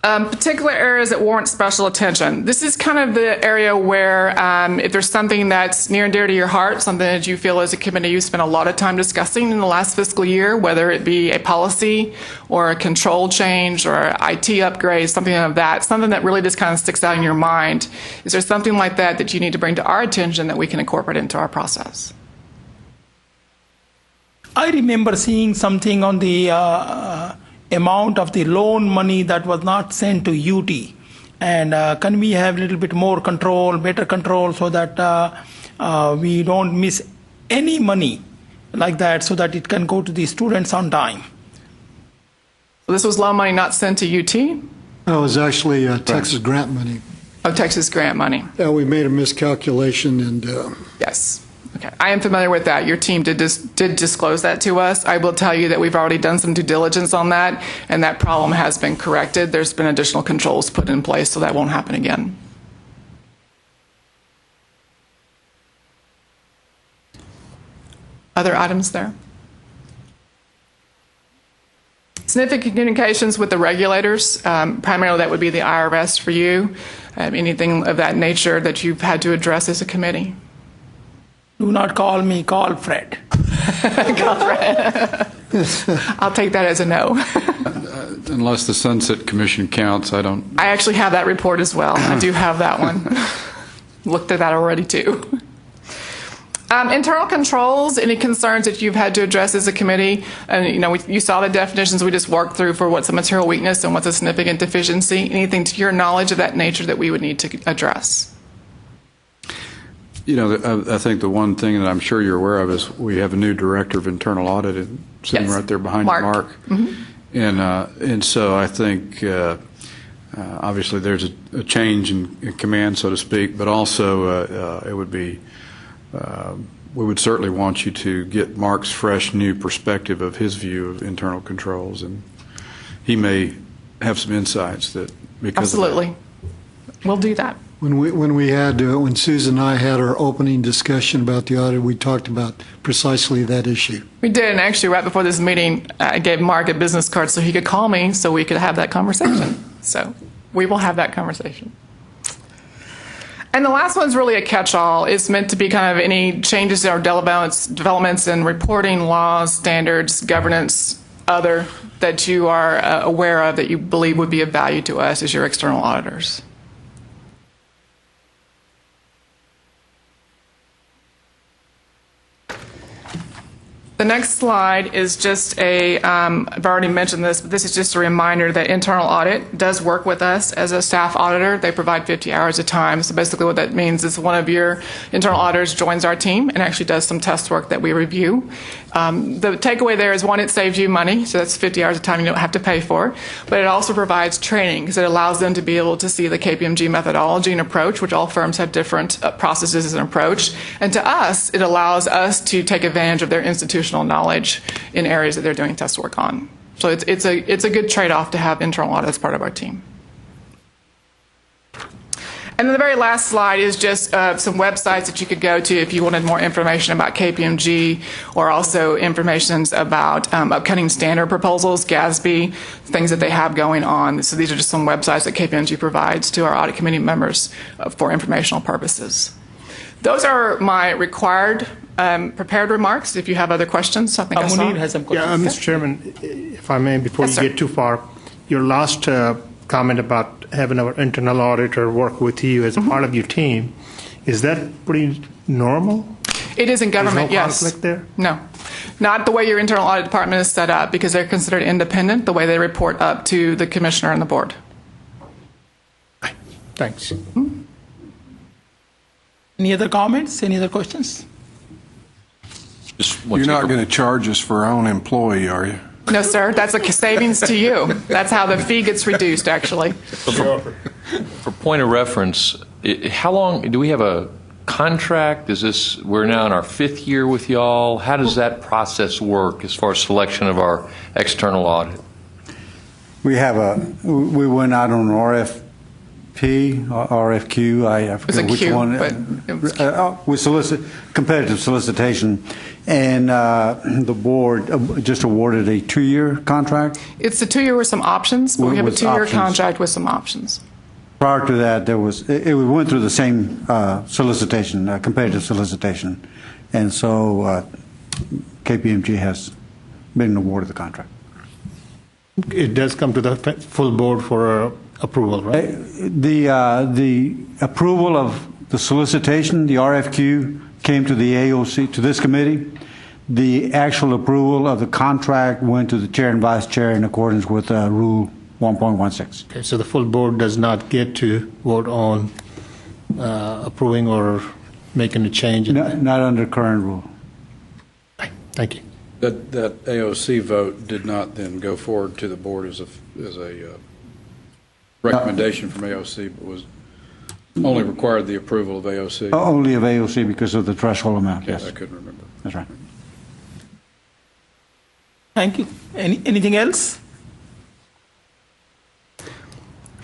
Particular areas that warrant special attention. This is kind of the area where if there's something that's near and dear to your heart, something that you feel as a committee you spent a lot of time discussing in the last fiscal year, whether it be a policy or a control change or an IT upgrade, something of that, something that really just kind of sticks out in your mind. Is there something like that that you need to bring to our attention that we can incorporate into our process? I remember seeing something on the amount of the loan money that was not sent to UT. And can we have a little bit more control, better control, so that we don't miss any money like that, so that it can go to the students on time? So this was loan money not sent to UT? That was actually Texas grant money. Oh, Texas grant money. We made a miscalculation and... Yes. Okay. I am familiar with that. Your team did disclose that to us. I will tell you that we've already done some due diligence on that, and that problem has been corrected. There's been additional controls put in place, so that won't happen again. Other items there? Significant communications with the regulators. Primarily that would be the IRS for you. Anything of that nature that you've had to address as a committee? Do not call me, call Fred. Call Fred. I'll take that as a no. Unless the Sunset Commission counts, I don't. I actually have that report as well. I do have that one. Looked at that already too. Internal controls, any concerns that you've had to address as a committee? And you saw the definitions we just worked through for what's a material weakness and what's a significant deficiency. Anything to your knowledge of that nature that we would need to address? I think the one thing that I'm sure you're aware of is we have a new director of internal audit sitting right there behind you, Mark. Mm-hmm. And so I think obviously there's a change in command, so to speak, but also it would be we would certainly want you to get Mark's fresh new perspective of his view of internal controls, and he may have some insights that because absolutely of that. We'll do that. When Susan and I had our opening discussion about the audit, we talked about precisely that issue. We did, and actually right before this meeting, I gave Mark a business card so he could call me so we could have that conversation. So we will have that conversation. And the last one's really a catch-all. It's meant to be kind of any changes or developments in reporting, laws, standards, governance, other that you are aware of that you believe would be of value to us as your external auditors. The next slide is just I've already mentioned this, but this is just a reminder that internal audit does work with us as a staff auditor. They provide 50 hours of time. So basically what that means is one of your internal auditors joins our team and actually does some test work that we review. The takeaway there is, one, it saves you money, so that's 50 hours of time you don't have to pay for, but it also provides training because it allows them to be able to see the KPMG methodology and approach, which all firms have different processes and approach. And to us, it allows us to take advantage of their institutional knowledge in areas that they're doing test work on. So it's a good trade-off to have internal audit as part of our team. And then the very last slide is just some websites that you could go to if you wanted more information about KPMG, or also information about upcoming standard proposals, GASB, things that they have going on. So these are just some websites that KPMG provides to our audit committee members for informational purposes. Those are my required prepared remarks. If you have other questions, I think Munir has some questions. Yeah, Mr. Chairman, if I may, before you get too far, your last comment about having our internal auditor work with you as a part of your team, is that pretty normal? It is in government, There's no yes. conflict there? No. Not the way your internal audit department is set up, because they're considered independent, the way they report up to the commissioner and the board. Thanks. Any other comments? Any other questions? You're not going to charge us for our own employee, are you? No, sir. That's a savings to you. That's how the fee gets reduced, actually. For point of reference, how long, do we have a contract? We're now in our 5th year with y'all. How does that process work as far as selection of our external audit? We went out on RFP, RFQ, I forget which Q, one. but it was Q. Competitive solicitation. And the board just awarded a 2-year contract. It's a 2-year with some options, but we have a With 2-year options. contract with some options. Prior to that, it went through the same solicitation, competitive solicitation. And so KPMG has been awarded the contract. It does come to the full board for approval, right? The approval of the solicitation, the RFQ, came to the AOC, to this committee. The actual approval of the contract went to the chair and vice chair in accordance with Rule 1.16. Okay, so the full board does not get to vote on approving or making a change? Not under current rule. Thank you. That AOC vote did not then go forward to the board as a recommendation from AOC, but was only required the approval of AOC. Only of AOC because of the threshold amount, yes. I couldn't remember. That's right. Thank you. Anything else?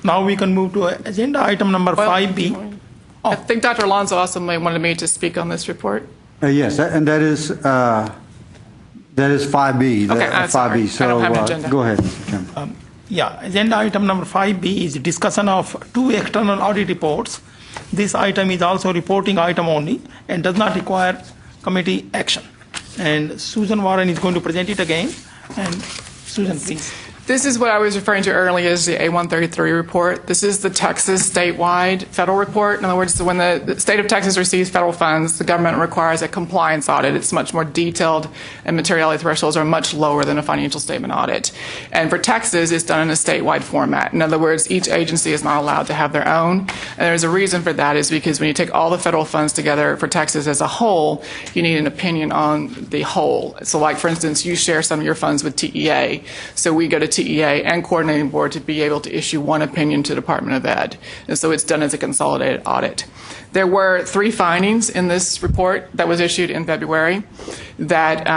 Now we can move to agenda item number 5B. I think Dr. Alonso also wanted me to speak on this report. Yes, and that is 5B. Okay, I'm sorry. 5B. So I don't have an agenda. Go ahead, Mr. Chairman. Yeah, agenda item number 5B is discussion of 2 external audit reports. This item is also reporting item only and does not require committee action. And Susan Warren is going to present it again. And Susan, please. This is what I was referring to earlier as the A133 report. This is the Texas statewide federal report. In other words, when the state of Texas receives federal funds, the government requires a compliance audit. It's much more detailed, and materiality thresholds are much lower than a financial statement audit. And for Texas, it's done in a statewide format. In other words, each agency is not allowed to have their own. And there's a reason for that is because when you take all the federal funds together for Texas as a whole, you need an opinion on the whole. So like, for instance, you share some of your funds with TEA. So we go to TEA and coordinating board to be able to issue one opinion to the Department of Ed. And so it's done as a consolidated audit. There were 3 findings in this report that was issued in February that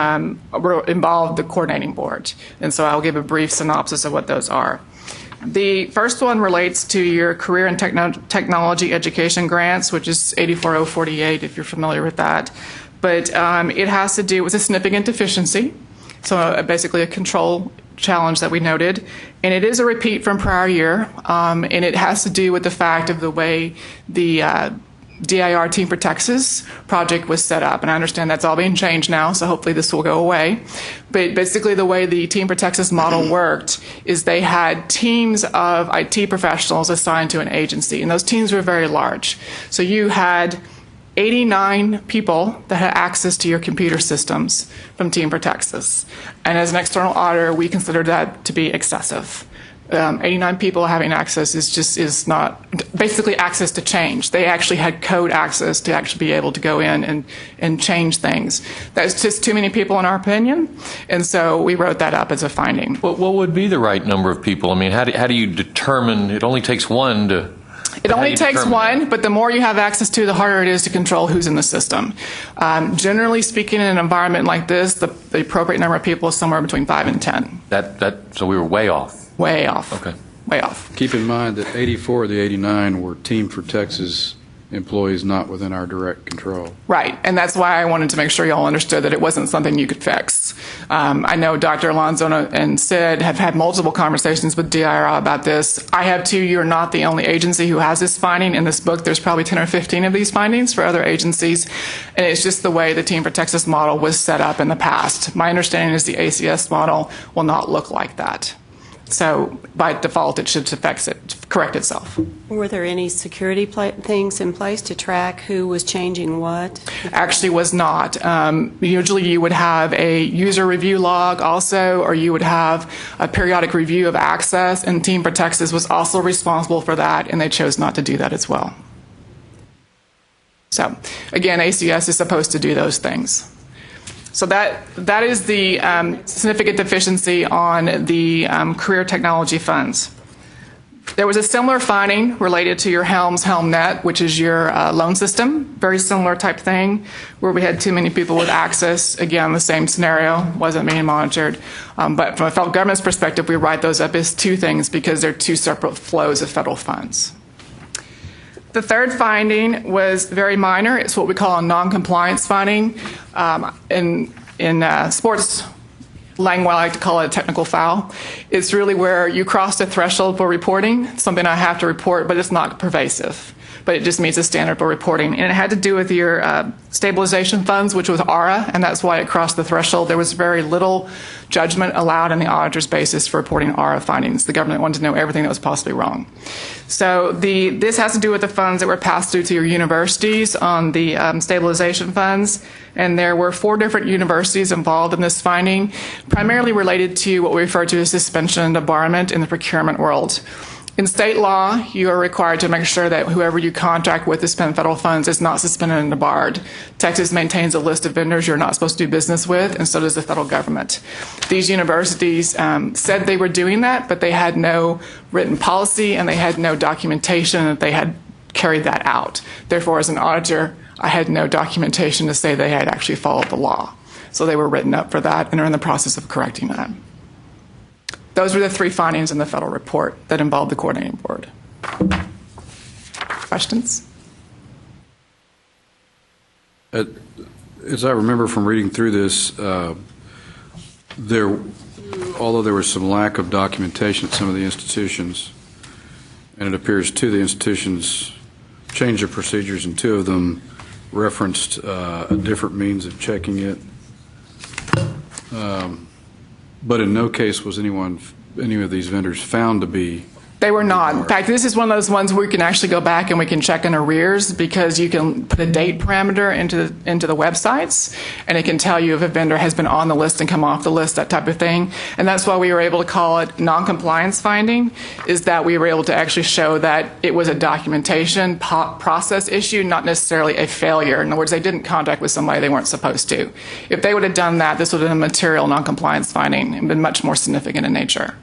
involved the coordinating board. And so I'll give a brief synopsis of what those are. The first one relates to your career and technology education grants, which is 84048, if you're familiar with that. But it has to do with a significant deficiency, so basically a control challenge that we noted, and it is a repeat from prior year, and it has to do with the fact of the way the DIR Team for Texas project was set up, and I understand that's all being changed now, so hopefully this will go away. But basically the way the Team for Texas model worked is they had teams of IT professionals assigned to an agency, and those teams were very large. So you had 89 people that had access to your computer systems from Team for Texas. And as an external auditor, we consider that to be excessive. 89 people having access is not basically access to change. They actually had code access to actually be able to go in and change things. That's just too many people in our opinion, and so we wrote that up as a finding. What would be the right number of people? I mean, how do you determine? It only takes one to. It only takes one, but the more you have access to, the harder it is to control who's in the system. Generally speaking, in an environment like this, the appropriate number of people is somewhere between 5 and 10. So we were way off. Way off. Okay. Way off. Keep in mind that 84 of the 89 were Team for Texas employees not within our direct control. Right, and that's why I wanted to make sure y'all understood that it wasn't something you could fix. I know Dr. Alonso and Sid have had multiple conversations with DIR about this. I have too. You're not the only agency who has this finding. In this book, there's probably 10 or 15 of these findings for other agencies, and it's just the way the Team for Texas model was set up in the past. My understanding is the ACS model will not look like that. So by default, it should correct itself. Were there any security things in place to track who was changing what? Actually was not. Usually you would have a user review log also, or you would have a periodic review of access, and Team for Texas was also responsible for that, and they chose not to do that as well. So again, ACS is supposed to do those things. So that is the significant deficiency on the career technology funds. There was a similar finding related to your Helms-Helmnet, which is your loan system. Very similar type thing, where we had too many people with access. Again, the same scenario, wasn't being monitored. But from a federal government's perspective, we write those up as two things because they're two separate flows of federal funds. The third finding was very minor. It's what we call a non-compliance finding. In sports language, I like to call it a technical foul. It's really where you cross the threshold for reporting, something I have to report, but it's not pervasive. But it just meets a standard for reporting. And it had to do with your stabilization funds, which was ARA, and that's why it crossed the threshold. There was very little judgment allowed in the auditor's basis for reporting ARA findings. The government wanted to know everything that was possibly wrong. So this has to do with the funds that were passed through to your universities on the stabilization funds. And there were 4 different universities involved in this finding, primarily related to what we refer to as suspension and debarment in the procurement world. In state law, you are required to make sure that whoever you contract with to spend federal funds is not suspended and debarred. Texas maintains a list of vendors you're not supposed to do business with, and so does the federal government. These universities said they were doing that, but they had no written policy and they had no documentation that they had carried that out. Therefore, as an auditor, I had no documentation to say they had actually followed the law. So they were written up for that and are in the process of correcting that. Those were the 3 findings in the federal report that involved the coordinating board. Questions? As I remember from reading through this, although there was some lack of documentation at some of the institutions, and it appears 2 of the institutions changed their procedures and 2 of them referenced a different means of checking it. But in no case was any of these vendors found to be. They were not. In fact, this is one of those ones where we can actually go back and we can check in arrears because you can put a date parameter into the websites, and it can tell you if a vendor has been on the list and come off the list, that type of thing. And that's why we were able to call it non-compliance finding, is that we were able to actually show that it was a documentation process issue, not necessarily a failure. In other words, they didn't contract with somebody they weren't supposed to. If they would have done that, this would have been a material non-compliance finding and been much more significant in nature.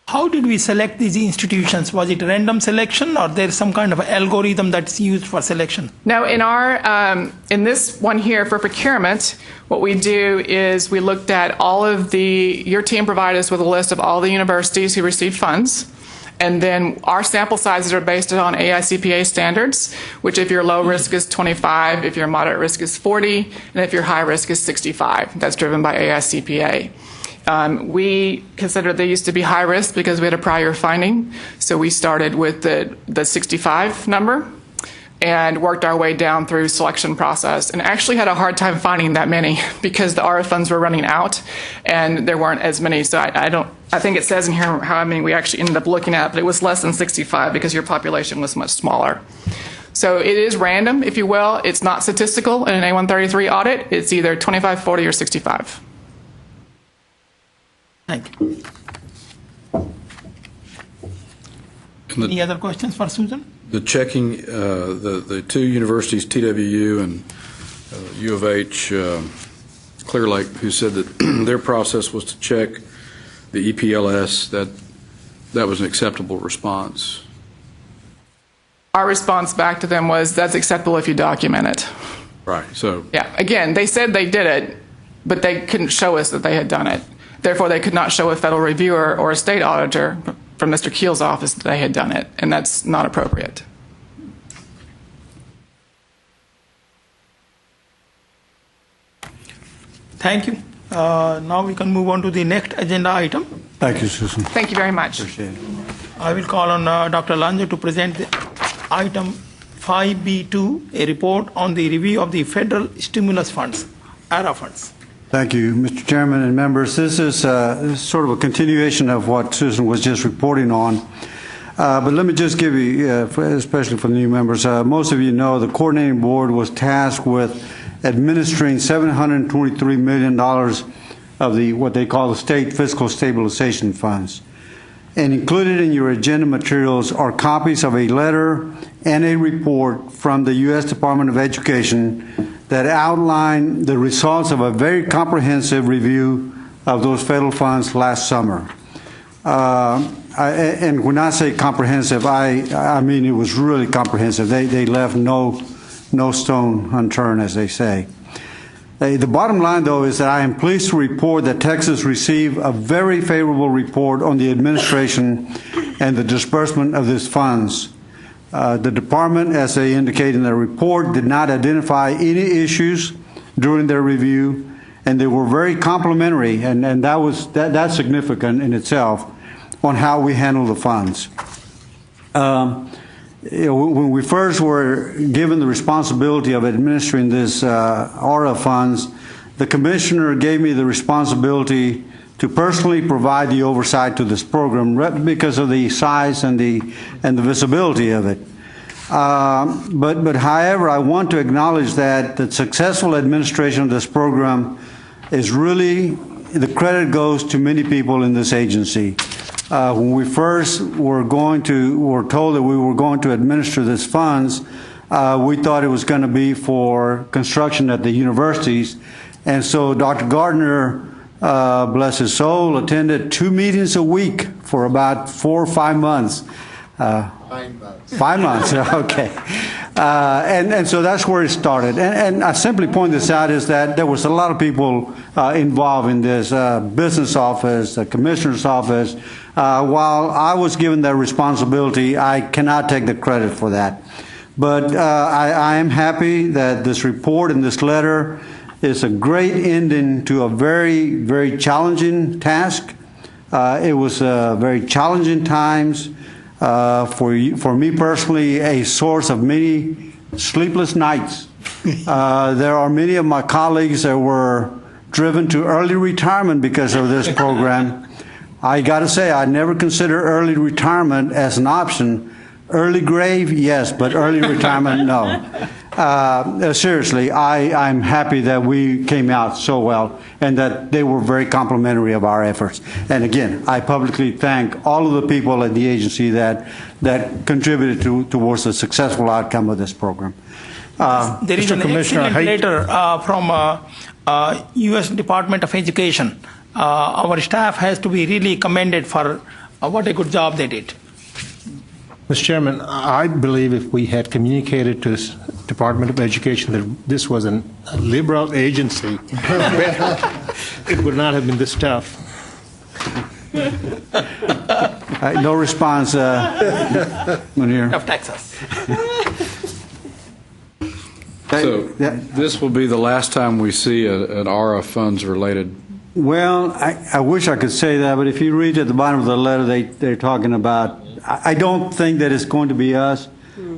How did we select these institutions? Was it random selection, or there's some kind of algorithm that's used for selection? No, in this one here for procurement, what we do is we looked at your team provided us with a list of all the universities who received funds. And then our sample sizes are based on AICPA standards, which if your low risk is 25, if your moderate risk is 40, and if your high risk is 65. That's driven by AICPA. We considered they used to be high risk because we had a prior finding. So we started with the 65 number and worked our way down through selection process, and actually had a hard time finding that many because the ARA funds were running out and there weren't as many. So I think it says in here how many we actually ended up looking at, but it was less than 65 because your population was much smaller. So it is random, if you will. It's not statistical in an A133 audit. It's either 25, 40, or 65. Thank you. Any other questions for Susan? The checking, the 2 universities, TWU and U of H, Clear Lake, who said that their process was to check the EPLS, that was an acceptable response. Our response back to them was, that's acceptable if you document it. Right. So. Yeah. Again, they said they did it, but they couldn't show us that they had done it. Therefore, they could not show a federal reviewer or a state auditor from Mr. Keel's office that they had done it, and that's not appropriate. Thank you. Now we can move on to the next agenda item. Thank you, Susan. Thank you very much. Appreciate it. I will call on Dr. Lanza to present the item 5B2, a report on the review of the federal stimulus funds, ARA funds. Thank you, Mr. Chairman and members. This is sort of a continuation of what Susan was just reporting on. But let me just give you, especially for the new members, most of you know the coordinating board was tasked with administering $723 million of the what they call the state fiscal stabilization funds. And included in your agenda materials are copies of a letter and a report from the U.S. Department of Education that outline the results of a very comprehensive review of those federal funds last summer. and when I say comprehensive, I mean it was really comprehensive. They left no stone unturned, as they say. The bottom line, though, is that I am pleased to report that Texas received a very favorable report on the administration and the disbursement of these funds. The department, as they indicate in their report, did not identify any issues during their review, and they were very complimentary, and that's significant in itself, on how we handle the funds. When we first were given the responsibility of administering this ARA funds, the commissioner gave me the responsibility to personally provide the oversight to this program because of the size and the visibility of it. But however, I want to acknowledge that the successful administration of this program is really, the credit goes to many people in this agency. When we first were told that we were going to administer these funds, we thought it was going to be for construction at the universities. And so Dr. Gardner, bless his soul, attended 2 meetings a week for about 4 or 5 months. 5 months. 5 months, okay. And so that's where it started. And I simply point this out is that there was a lot of people involved in this, business office, the commissioner's office. While I was given that responsibility, I cannot take the credit for that. But I am happy that this report and this letter is a great ending to a very, very challenging task. It was very challenging times. For me personally, a source of many sleepless nights. There are many of my colleagues that were driven to early retirement because of this program. I got to say, I never consider early retirement as an option. Early grave, yes, but early retirement, no. Seriously, I'm happy that we came out so well and that they were very complimentary of our efforts. And again, I publicly thank all of the people at the agency that contributed towards the successful outcome of this program. There is an excellent letter from U.S. Department of Education. Our staff has to be really commended for what a good job they did. Mr. Chairman, I believe if we had communicated to the Department of Education that this was a liberal agency, it would not have been this tough. No response, Munir. Of Texas. So this will be the last time we see an ARA funds related. Well, I wish I could say that, but if you read at the bottom of the letter, they're talking about, I don't think that it's going to be us.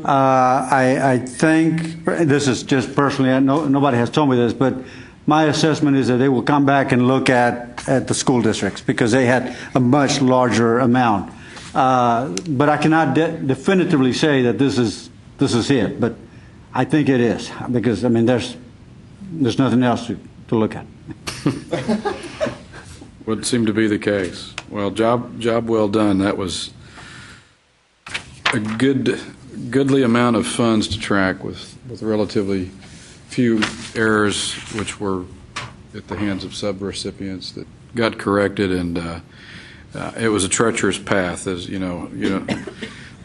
I think, this is just personally, nobody has told me this, but my assessment is that they will come back and look at the school districts because they had a much larger amount. But I cannot definitively say that this is it, but I think it is because, I mean, there's nothing else to look at. Would seem to be the case. Well, job well done. That was a goodly amount of funds to track with relatively few errors, which were at the hands of subrecipients that got corrected, and it was a treacherous path, as you know,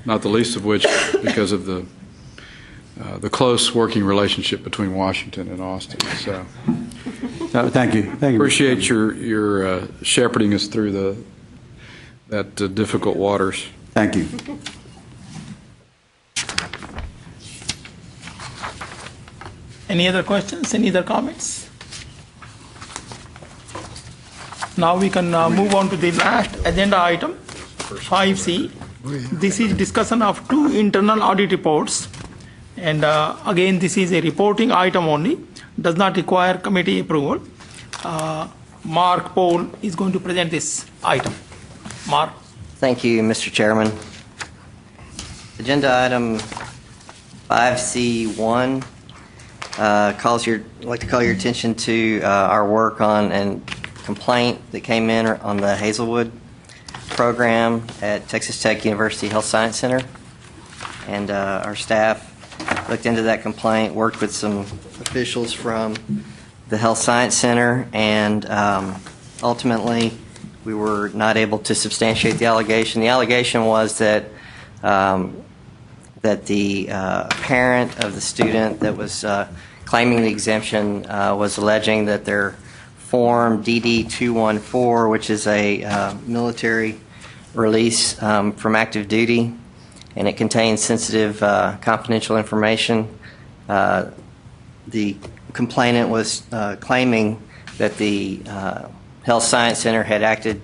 not the least of which because of the close working relationship between Washington and Austin. So. Thank you. Appreciate your shepherding us through that difficult waters. Thank you. Any other questions? Any other comments? Now we can move on to the last agenda item, 5C. This is discussion of 2 internal audit reports. And again, this is a reporting item only, does not require committee approval. Mark Pohl is going to present this item. Mark. Thank you, Mr. Chairman. Agenda item 5C1 I'd like to call your attention to our work on and complaint that came in on the Hazelwood program at Texas Tech University Health Science Center. And our staff looked into that complaint, worked with some officials from the Health Science Center, and ultimately we were not able to substantiate the allegation. The allegation was that that the parent of the student that was claiming the exemption was alleging that their Form DD-214, which is a military release from active duty, and it contains sensitive confidential information. The complainant was claiming that the Health Science Center had acted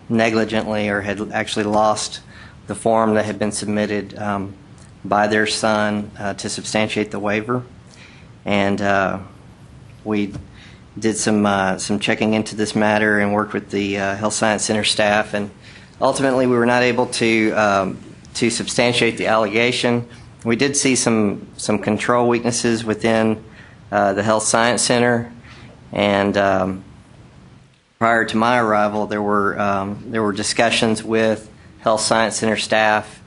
negligently or had actually lost the form that had been submitted by their son to substantiate the waiver. And we did some checking into this matter and worked with the Health Science Center staff, and ultimately we were not able to substantiate the allegation. We did see some control weaknesses within the Health Science Center, and prior to my arrival, there were discussions with Health Science Center staff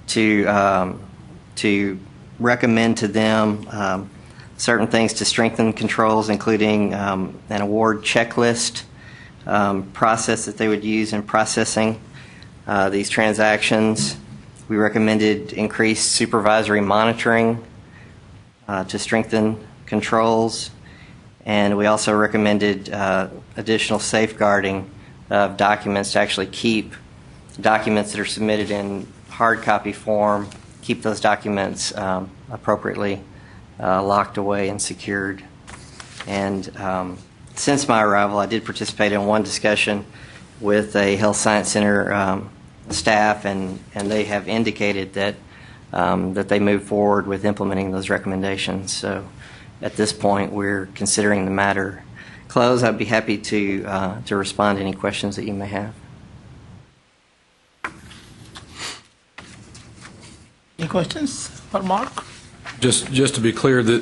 to recommend to them certain things to strengthen controls, including an award checklist process that they would use in processing these transactions. We recommended increased supervisory monitoring to strengthen controls, and we also recommended additional safeguarding of documents to actually keep documents that are submitted in hard copy form, keep those documents appropriately locked away and secured. And since my arrival, I did participate in one discussion with a Health Science Center staff, and they have indicated that that they move forward with implementing those recommendations. So at this point, we're considering the matter closed. I'd be happy to respond to any questions that you may have. Any questions for Mark? Just to be clear, that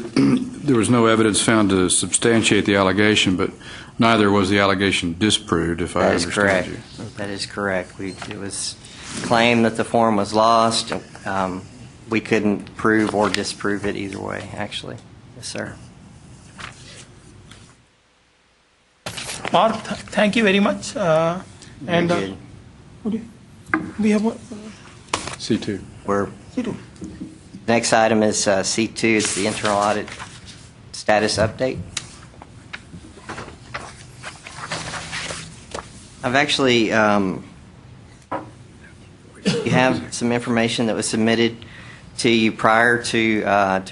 there was no evidence found to substantiate the allegation, but neither was the allegation disproved, if I understand you. That is correct. It was claimed that the form was lost. We couldn't prove or disprove it either way, actually. Yes, sir. Mark, thank you very much. And good. We have what? C2. We're C2. Next item is C2. It's the internal audit status update. I've actually, you have some information that was submitted to you prior to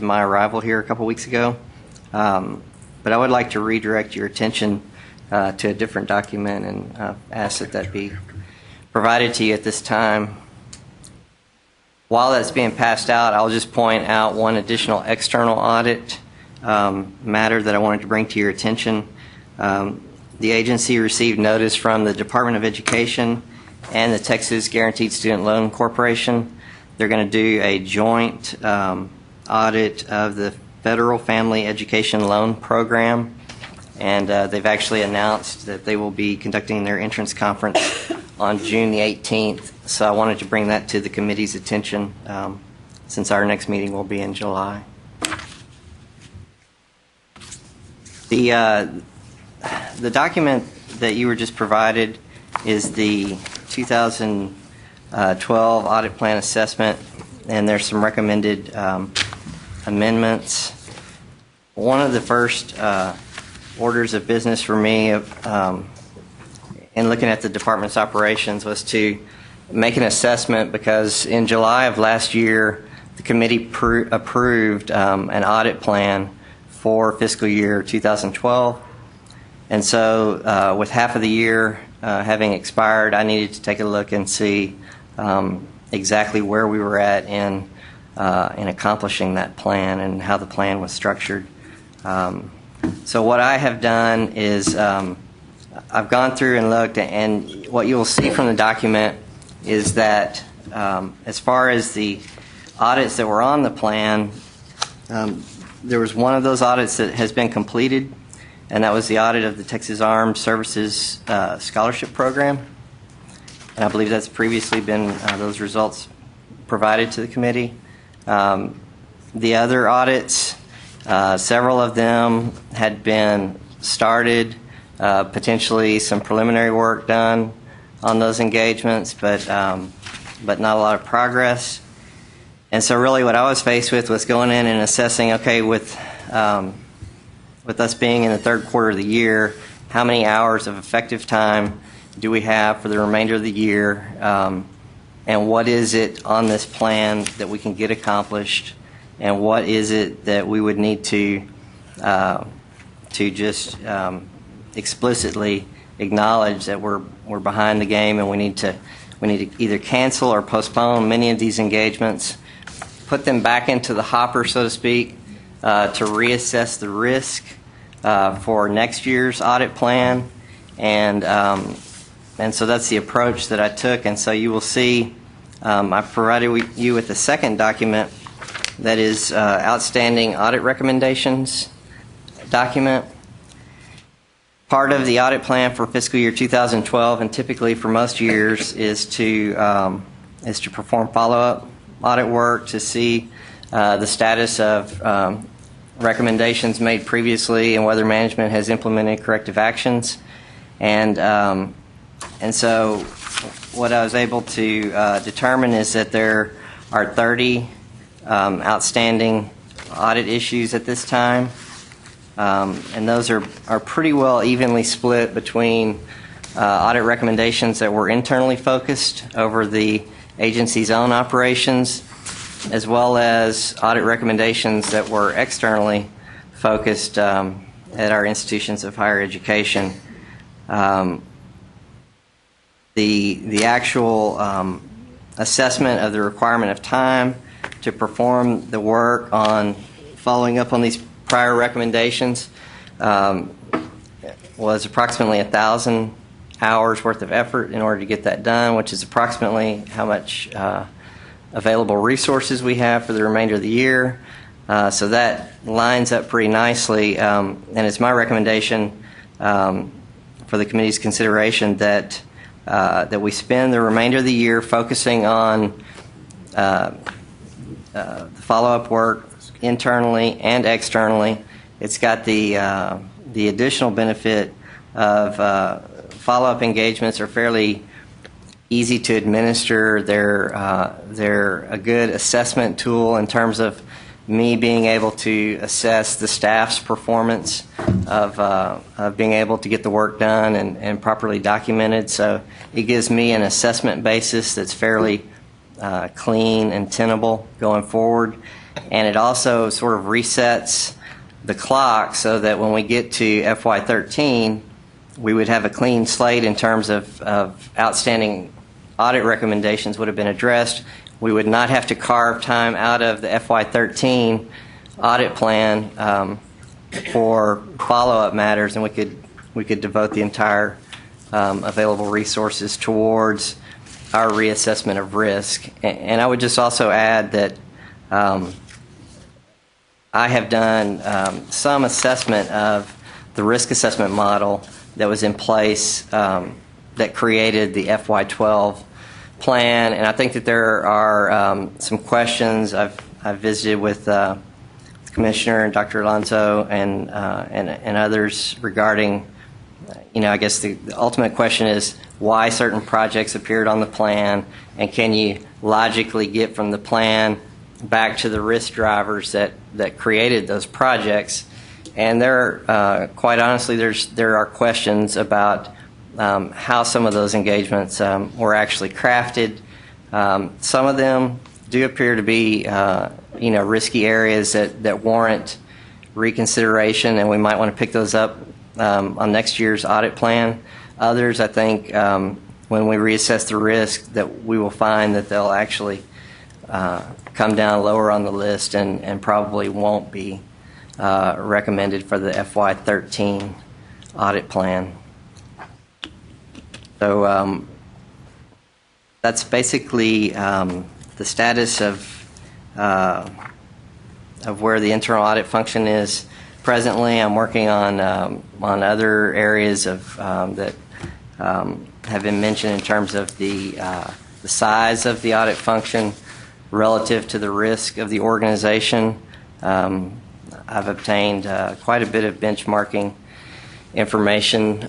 my arrival here a couple weeks ago, but I would like to redirect your attention to a different document and ask that that be provided to you at this time. While that's being passed out, I'll just point out one additional external audit matter that I wanted to bring to your attention. The agency received notice from the Department of Education and the Texas Guaranteed Student Loan Corporation. They're going to do a joint audit of the Federal Family Education Loan Program, and they've actually announced that they will be conducting their entrance conference on June the 18th. So I wanted to bring that to the committee's attention since our next meeting will be in July. The document that you were just provided is the 2012 audit plan assessment, and there's some recommended amendments. One of the first orders of business for me in looking at the department's operations was to make an assessment, because in July of last year, the committee approved an audit plan for fiscal year 2012. And so with half of the year having expired, I needed to take a look and see exactly where we were at in accomplishing that plan and how the plan was structured. So what I have done is I've gone through and looked, and what you will see from the document is that as far as the audits that were on the plan, there was one of those audits that has been completed, and that was the audit of the Texas Armed Services Scholarship Program. And I believe that's previously been those results provided to the committee. The other audits, several of them had been started potentially some preliminary work done on those engagements, but not a lot of progress. And so really what I was faced with was going in and assessing, okay, with us being in the third quarter of the year, how many hours of effective time do we have for the remainder of the year, and what is it on this plan that we can get accomplished, and what is it that we would need to just explicitly acknowledge that we're behind the game, and we need to either cancel or postpone many of these engagements, put them back into the hopper, so to speak, to reassess the risk for next year's audit plan, and so that's the approach that I took. And so you will see I provided you with a second document that is outstanding audit recommendations document. Part of the audit plan for fiscal year 2012, and typically for most years, is to perform follow-up audit work to see the status of recommendations made previously and whether management has implemented corrective actions. And so what I was able to determine is that there are 30 outstanding audit issues at this time. And those are pretty well evenly split between audit recommendations that were internally focused over the agency's own operations, as well as audit recommendations that were externally focused at our institutions of higher education. The actual assessment of the requirement of time to perform the work on following up on these prior recommendations was approximately 1,000 hours worth of effort in order to get that done, which is approximately how much available resources we have for the remainder of the year. So that lines up pretty nicely, and it's my recommendation for the committee's consideration that we spend the remainder of the year focusing on the follow-up work internally and externally. It's got the additional benefit of follow-up engagements are fairly easy to administer. They're a good assessment tool in terms of me being able to assess the staff's performance of being able to get the work done and properly documented. So it gives me an assessment basis that's fairly clean and tenable going forward. And it also sort of resets the clock so that when we get to FY13, we would have a clean slate in terms of outstanding audit recommendations would have been addressed. We would not have to carve time out of the FY13 audit plan for follow-up matters, and we could devote the entire available resources towards our reassessment of risk. And I would just also add that I have done some assessment of the risk assessment model that was in place that created the FY12 plan, and I think that there are some questions. I've visited with the Commissioner and Dr. Alonso and others regarding, I guess the ultimate question is why certain projects appeared on the plan, and can you logically get from the plan back to the risk drivers that created those projects. And quite honestly, there are questions about how some of those engagements were actually crafted. Some of them do appear to be, risky areas that warrant reconsideration, and we might want to pick those up on next year's audit plan. Others, I think, when we reassess the risk, that we will find that they'll actually come down lower on the list and probably won't be recommended for the FY13 audit plan. So that's basically the status of where the internal audit function is presently. I'm working on other areas of that have been mentioned in terms of the size of the audit function relative to the risk of the organization. I've obtained quite a bit of benchmarking information,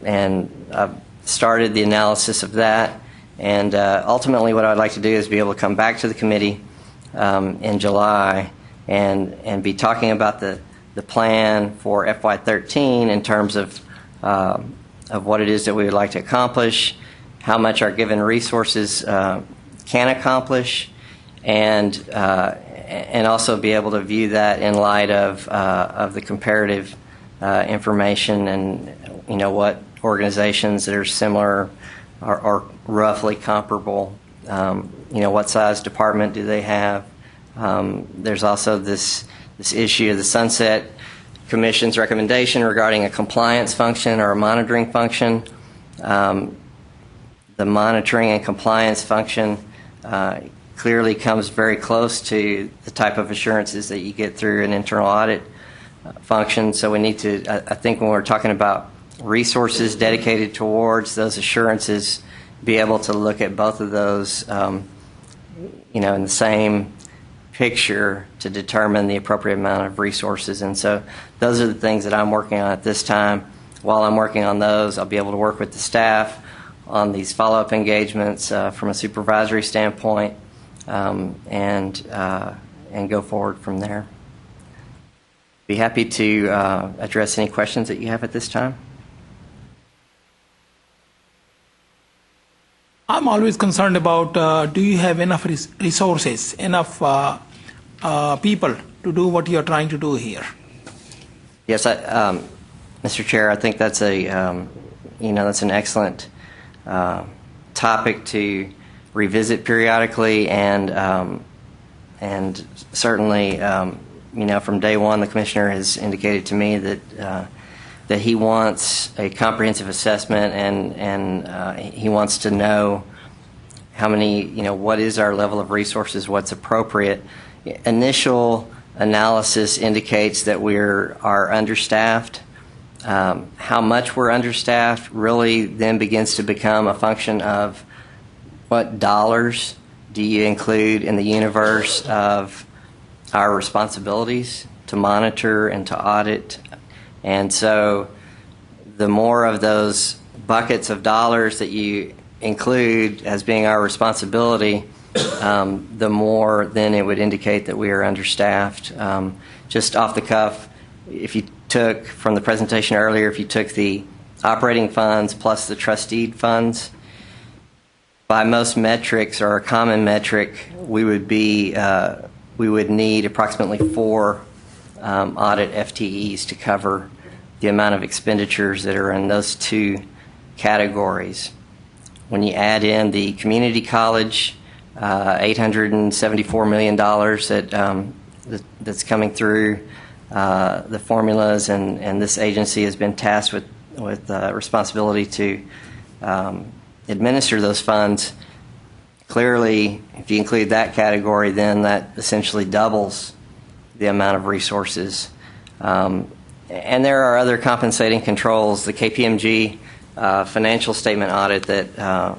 and I've started the analysis of that. And ultimately, what I'd like to do is be able to come back to the committee in July and be talking about the plan for FY13 in terms of what it is that we would like to accomplish, how much our given resources can accomplish, and also be able to view that in light of the comparative information and what organizations that are similar or roughly comparable. What size department do they have? There's also this issue of the Sunset Commission's recommendation regarding a compliance function or a monitoring function. The monitoring and compliance function clearly comes very close to the type of assurances that you get through an internal audit function. So we need to, I think when we're talking about resources dedicated towards those assurances, be able to look at both of those, in the same picture to determine the appropriate amount of resources. And so those are the things that I'm working on at this time. While I'm working on those, I'll be able to work with the staff on these follow-up engagements from a supervisory standpoint, and go forward from there. Be happy to address any questions that you have at this time. I'm always concerned about do you have enough resources, enough people to do what you're trying to do here? Yes, Mr. Chair, I think that's that's an excellent topic to revisit periodically, and certainly, from day one, the Commissioner has indicated to me that he wants a comprehensive assessment, and he wants to know how many, what is our level of resources, what's appropriate. Initial analysis indicates that we are understaffed. How much we're understaffed really then begins to become a function of what dollars do you include in the universe of our responsibilities to monitor and to audit. And so the more of those buckets of dollars that you include as being our responsibility, the more then it would indicate that we are understaffed. Just off the cuff, if you took from the presentation earlier, if you took the operating funds plus the trustee funds, by most metrics or a common metric, we would need approximately 4 audit FTEs to cover the amount of expenditures that are in those two categories. When you add in the community college, $874 million that's coming through the formulas, and this agency has been tasked with responsibility to administer those funds. Clearly, if you include that category, then that essentially doubles the amount of resources. And there are other compensating controls. The KPMG financial statement audit that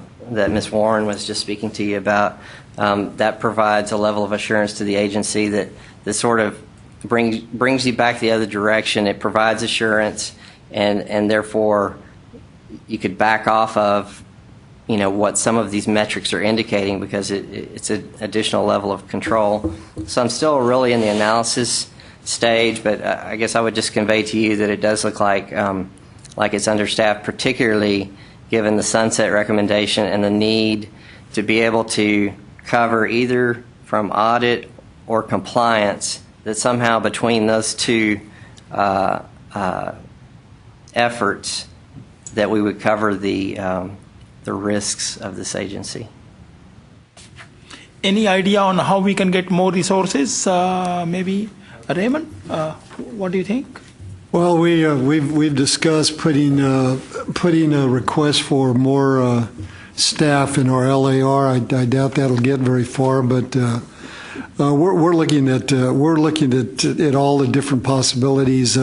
Ms. Warren was just speaking to you about, that provides a level of assurance to the agency that sort of brings you back the other direction. It provides assurance, and therefore you could back off of what some of these metrics are indicating, because it's an additional level of control. So I'm still really in the analysis stage, but I guess I would just convey to you that it does look like it's understaffed, particularly given the sunset recommendation and the need to be able to cover either from audit or compliance, that somehow between those two efforts that we would cover the risks of this agency. Any idea on how we can get more resources? Maybe Raymond, what do you think? Well, we've discussed putting a request for more staff in our LAR. I doubt that'll get very far, but we're looking at all the different possibilities.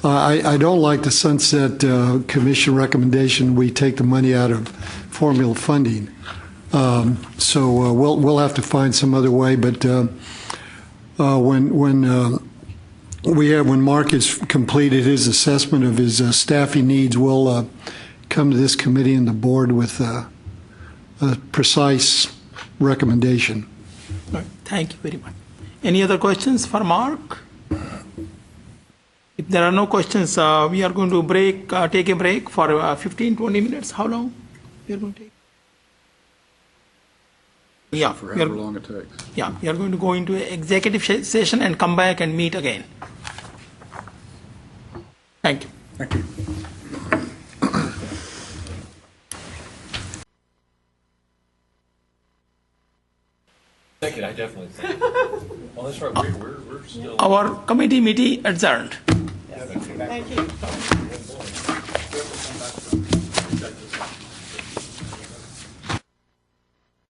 I don't like the Sunset Commission recommendation. We take the money out of formula funding, so we'll have to find some other way. But when when Mark has completed his assessment of his staffing needs, we'll come to this committee and the board with a precise recommendation. All right, thank you very much. Any other questions for Mark? If there are no questions, we are going to take a break for 15-20 minutes. How long we are going to take? Yeah, For however long it takes. Yeah, we are going to go into an executive session and come back and meet again. Thank you. Thank you. Thank you, I definitely think. Well, that's right, we're still. Our committee meeting adjourned. Thank you.